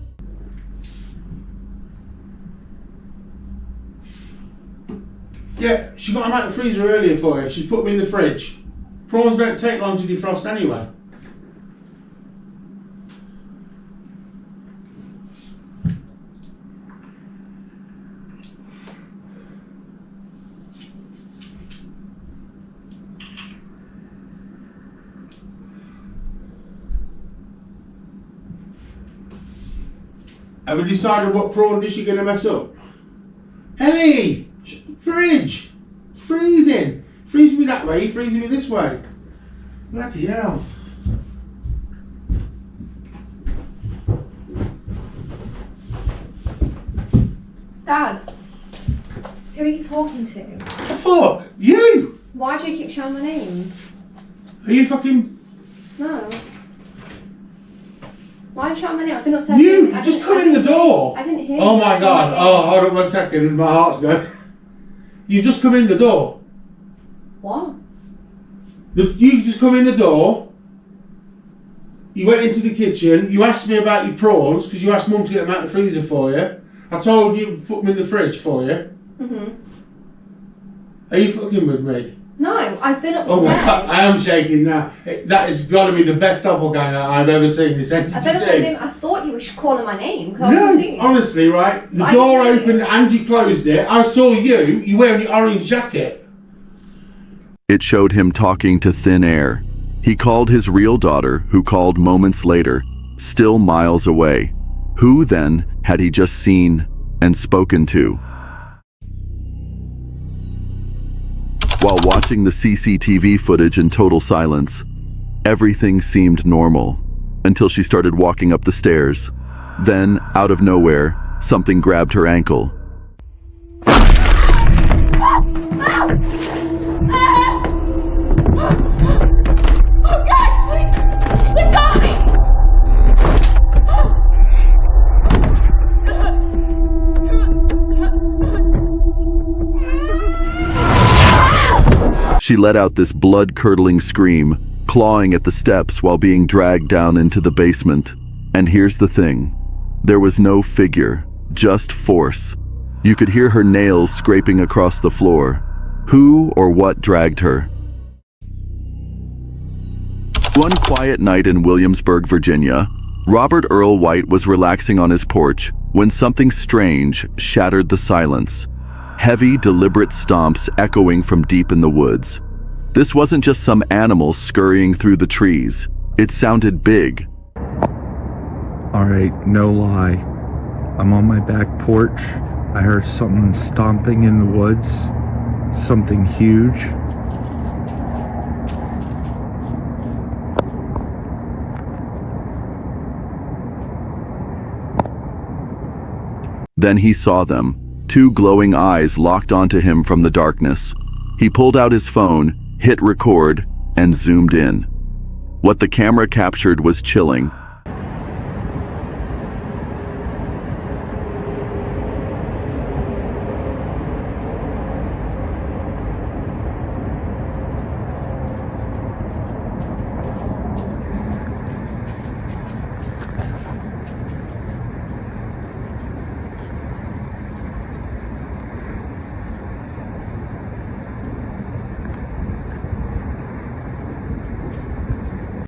S: Yeah, she got them out of the freezer earlier for you. She's put them in the fridge. Prawns don't take long to defrost anyway. Have we decided what prawn dish you're going to mess up? Ellie! Fridge! Freezing! Freezing me that way, freezing me this way. Bloody hell.
T: Dad, who are you talking to?
S: The fuck? You!
T: Why do you keep shouting my name?
S: Are you fucking...
T: No. Why are you shouting my name? I've been upstairs.
S: You just come in the door.
T: I didn't hear you.
S: Oh my god. Oh, hold on 1 second. My heart's going. You just come in the door.
T: What?
S: You just come in the door. You went into the kitchen. You asked me about your prawns because you asked Mum to get them out of the freezer for you. I told you to put them in the fridge for you. Are you fucking with me?
T: No, I've been upstairs.
S: Oh my god, I am shaking now. That has got to be the best doppelganger I've ever seen this entity.
T: I've been upstairs. I thought you were calling my name. No,
S: honestly, right? The door opened and you closed it. I saw you wearing your orange jacket.
A: It showed him talking to thin air. He called his real daughter, who called moments later, still miles away. Who, then, had he just seen and spoken to? While watching the CCTV footage in total silence, everything seemed normal until she started walking up the stairs. Then, out of nowhere, something grabbed her ankle.
D: Oh God, please! They got me!
A: She let out this blood-curdling scream, clawing at the steps while being dragged down into the basement. And here's the thing. There was no figure, just force. You could hear her nails scraping across the floor. Who or what dragged her? One quiet night in Williamsburg, Virginia, Robert Earl White was relaxing on his porch when something strange shattered the silence. Heavy, deliberate stomps echoing from deep in the woods. This wasn't just some animal scurrying through the trees. It sounded big.
Q: Alright, no lie. I'm on my back porch. I heard someone stomping in the woods. Something huge.
A: Then he saw them. Two glowing eyes locked onto him from the darkness. He pulled out his phone, hit record, and zoomed in. What the camera captured was chilling.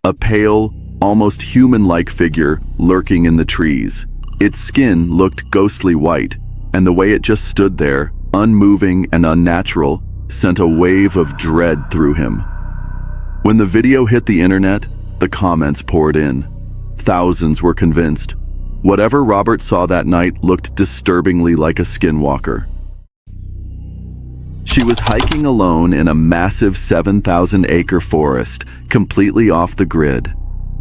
A: A pale, almost human-like figure lurking in the trees. Its skin looked ghostly white, and the way it just stood there, unmoving and unnatural, sent a wave of dread through him. When the video hit the internet, the comments poured in. Thousands were convinced. Whatever Robert saw that night looked disturbingly like a skinwalker. She was hiking alone in a massive 7,000-acre forest, completely off the grid.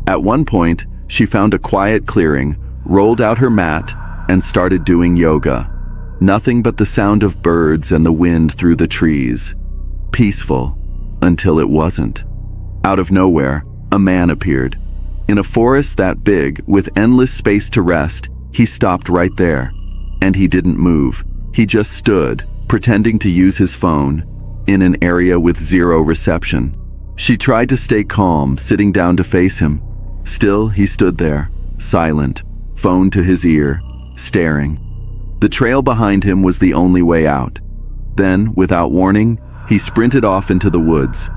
A: At one point, she found a quiet clearing, rolled out her mat, and started doing yoga. Nothing but the sound of birds and the wind through the trees. Peaceful, until it wasn't. Out of nowhere, a man appeared. In a forest that big, with endless space to rest, he stopped right there. And he didn't move. He just stood, pretending to use his phone, in an area with zero reception. She tried to stay calm, sitting down to face him. Still, he stood there, silent, phone to his ear, staring. The trail behind him was the only way out. Then, without warning, he sprinted off into the woods.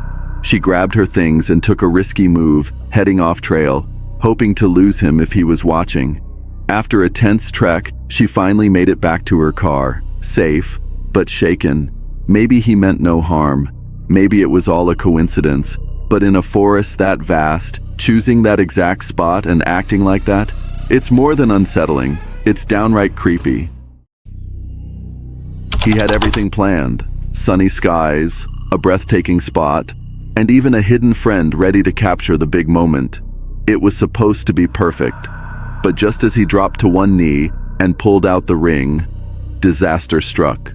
A: She grabbed her things and took a risky move, heading off trail, hoping to lose him if he was watching. After a tense trek, she finally made it back to her car, safe, but shaken. Maybe he meant no harm. Maybe it was all a coincidence. But in a forest that vast, choosing that exact spot and acting like that, it's more than unsettling. It's downright creepy. He had everything planned. Sunny skies, a breathtaking spot, and even a hidden friend ready to capture the big moment. It was supposed to be perfect. But just as he dropped to one knee and pulled out the ring, disaster struck.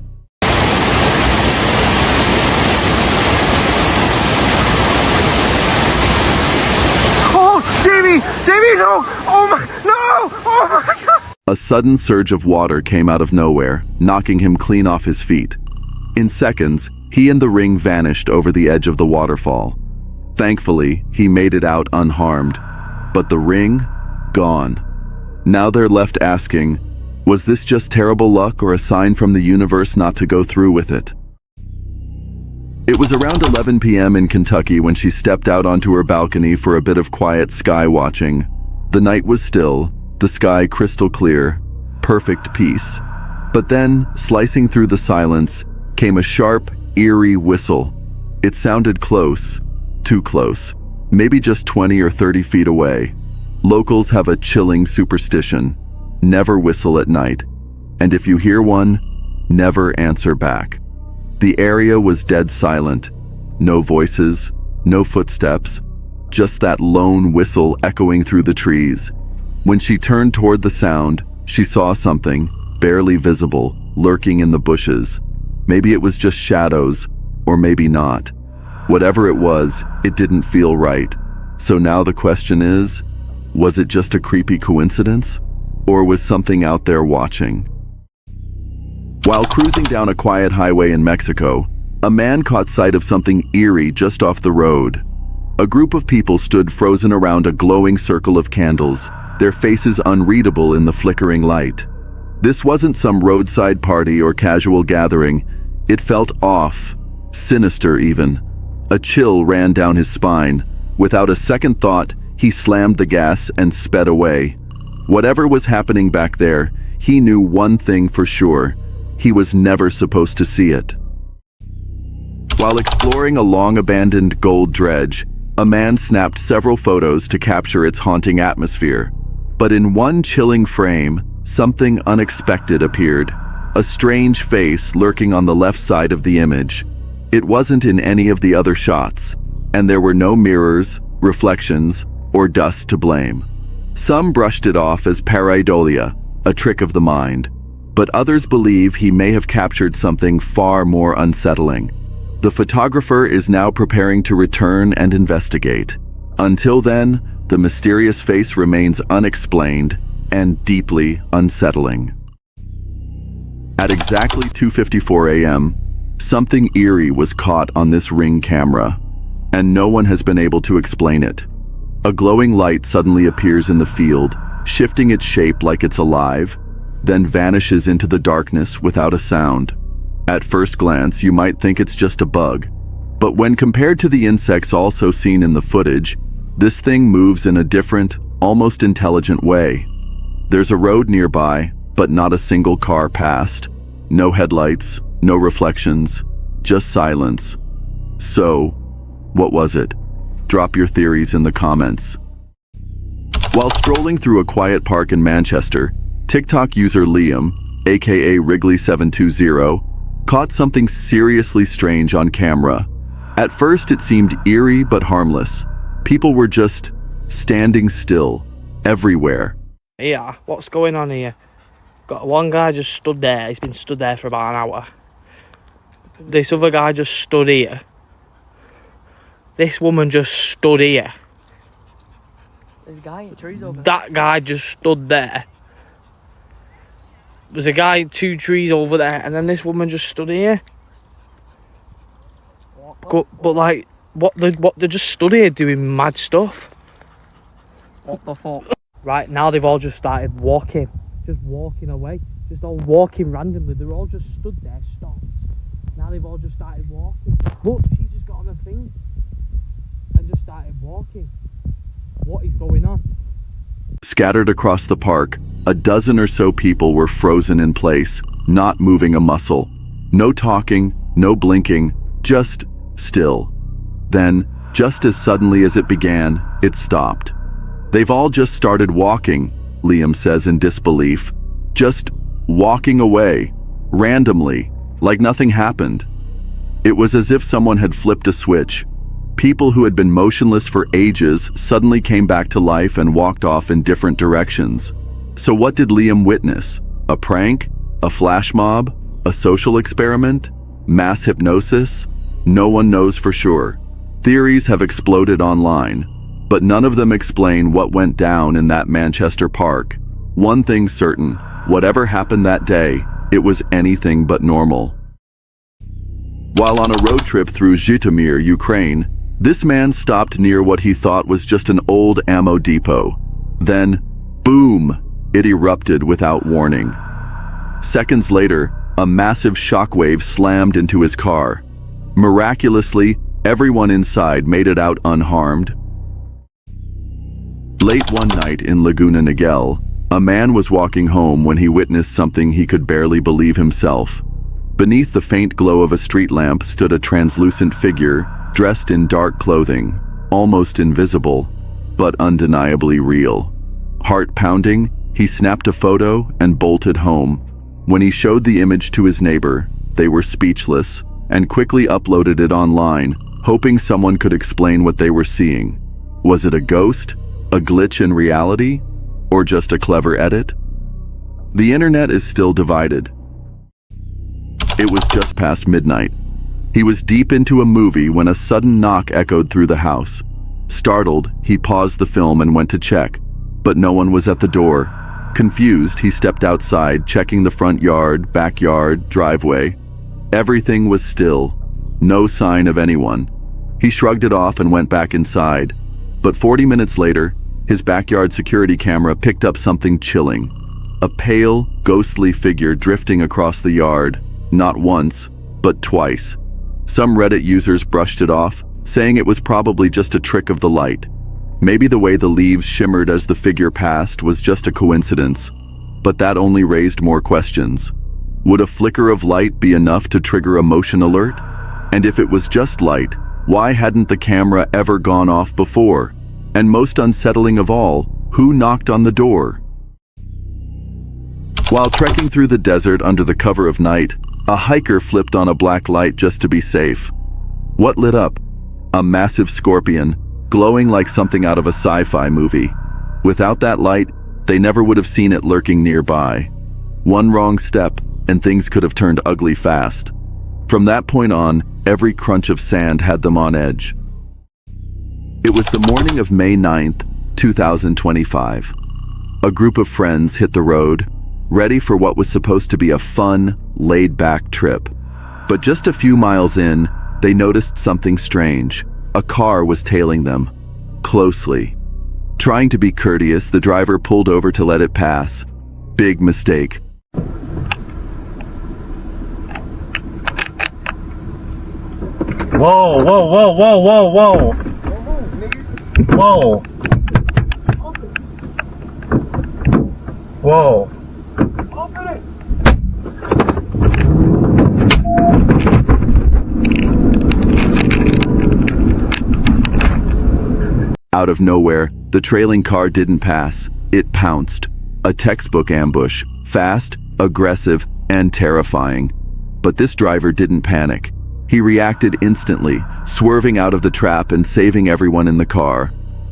B: Oh, Jamie! Jamie, no! Oh my, no! Oh my God!
A: A sudden surge of water came out of nowhere, knocking him clean off his feet. In seconds, he and the ring vanished over the edge of the waterfall. Thankfully, he made it out unharmed. But the ring? Gone. Now they're left asking, was this just terrible luck or a sign from the universe not to go through with it? It was around 11 p.m. in Kentucky when she stepped out onto her balcony for a bit of quiet sky watching. The night was still, the sky crystal clear, perfect peace. But then, slicing through the silence, came a sharp, eerie whistle. It sounded close, too close, maybe just 20 or 30 feet away. Locals have a chilling superstition: never whistle at night, and if you hear one, never answer back. The area was dead silent. No voices, no footsteps, just that lone whistle echoing through the trees. When she turned toward the sound, she saw something, barely visible, lurking in the bushes. Maybe it was just shadows, or maybe not. Whatever it was, it didn't feel right. So now the question is, was it just a creepy coincidence? Or was something out there watching? While cruising down a quiet highway in Mexico, a man caught sight of something eerie just off the road. A group of people stood frozen around a glowing circle of candles, their faces unreadable in the flickering light. This wasn't some roadside party or casual gathering. It felt off, sinister even. A chill ran down his spine. Without a second thought, he slammed the gas and sped away. Whatever was happening back there, he knew one thing for sure: he was never supposed to see it. While exploring a long-abandoned gold dredge, a man snapped several photos to capture its haunting atmosphere. But in one chilling frame, something unexpected appeared. A strange face lurking on the left side of the image. It wasn't in any of the other shots, and there were no mirrors, reflections, or dust to blame. Some brushed it off as pareidolia, a trick of the mind, but others believe he may have captured something far more unsettling. The photographer is now preparing to return and investigate. Until then, the mysterious face remains unexplained and deeply unsettling. At exactly 2:54 a.m., something eerie was caught on this Ring camera, and no one has been able to explain it. A glowing light suddenly appears in the field, shifting its shape like it's alive, then vanishes into the darkness without a sound. At first glance, you might think it's just a bug, but when compared to the insects also seen in the footage, This thing moves in a different, almost intelligent way. There's a road nearby, but not a single car passed. No headlights, no reflections, just silence. So, what was it? Drop your theories in the comments. While strolling through a quiet park in Manchester, TikTok user Liam, aka Wrigley720, caught something seriously strange on camera. At first it seemed eerie but harmless. People were just standing still, everywhere.
U: Yeah, what's going on here? Got one guy just stood there. He's been stood there for about an hour. This other guy just stood here. This woman just stood here.
I: There's a guy in trees over there.
U: That guy just stood there. There's a guy 2 trees over there, and then this woman just stood here. But like, what they just stood here doing mad stuff.
I: What the fuck?
U: Right now they've all just started walking. Just walking away. Just all walking randomly. They're all just stood there, stopped. Now they've all just started walking. Look, she just got on her thing and just started walking. What is going on?
A: Scattered across the park, a dozen or so people were frozen in place, not moving a muscle. No talking, no blinking, just still. Then, just as suddenly as it began, it stopped. They've all just started walking, Liam says in disbelief. Just walking away, randomly, like nothing happened. It was as if someone had flipped a switch. People who had been motionless for ages suddenly came back to life and walked off in different directions. So what did Liam witness? A prank? A flash mob? A social experiment? Mass hypnosis? No one knows for sure. Theories have exploded online, but none of them explain what went down in that Manchester park. One thing's certain, whatever happened that day, it was anything but normal. While on a road trip through Zhytomyr, Ukraine, this man stopped near what he thought was just an old ammo depot. Then, boom, it erupted without warning. Seconds later, a massive shockwave slammed into his car. Miraculously, everyone inside made it out unharmed. Late one night in Laguna Niguel, a man was walking home when he witnessed something he could barely believe himself. Beneath the faint glow of a street lamp stood a translucent figure, dressed in dark clothing, almost invisible, but undeniably real. Heart pounding, he snapped a photo and bolted home. When he showed the image to his neighbor, they were speechless and quickly uploaded it online, hoping someone could explain what they were seeing. Was it a ghost, a glitch in reality, or just a clever edit? The internet is still divided. It was just past midnight. He was deep into a movie when a sudden knock echoed through the house. Startled, he paused the film and went to check, but no one was at the door. Confused, he stepped outside, checking the front yard, backyard, driveway. Everything was still. No sign of anyone. He shrugged it off and went back inside. But 40 minutes later, his backyard security camera picked up something chilling. A pale, ghostly figure drifting across the yard, not once, but twice. Some Reddit users brushed it off, saying it was probably just a trick of the light. Maybe the way the leaves shimmered as the figure passed was just a coincidence, but that only raised more questions. Would a flicker of light be enough to trigger a motion alert? And if it was just light, why hadn't the camera ever gone off before? And most unsettling of all, who knocked on the door? While trekking through the desert under the cover of night, a hiker flipped on a black light just to be safe. What lit up? A massive scorpion, glowing like something out of a sci-fi movie. Without that light, they never would have seen it lurking nearby. One wrong step, and things could have turned ugly fast. From that point on, every crunch of sand had them on edge. It was the morning of May 9th, 2025. A group of friends hit the road, ready for what was supposed to be a fun, laid-back trip. But just a few miles in, they noticed something strange. A car was tailing them, closely. Trying to be courteous, the driver pulled over to let it pass. Big mistake.
R: Whoa, whoa, whoa, whoa, whoa, whoa.
P: Whoa. Whoa.
A: Out of nowhere, the trailing car didn't pass. It pounced. A textbook ambush. Fast, aggressive, and terrifying. But this driver didn't panic. He reacted instantly, swerving out of the trap and saving everyone in the car.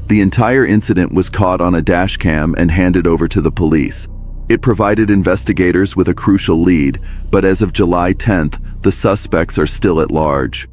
A: The entire incident was caught on a dash cam and handed over to the police. It provided investigators with a crucial lead, but as of July 10th, the suspects are still at large.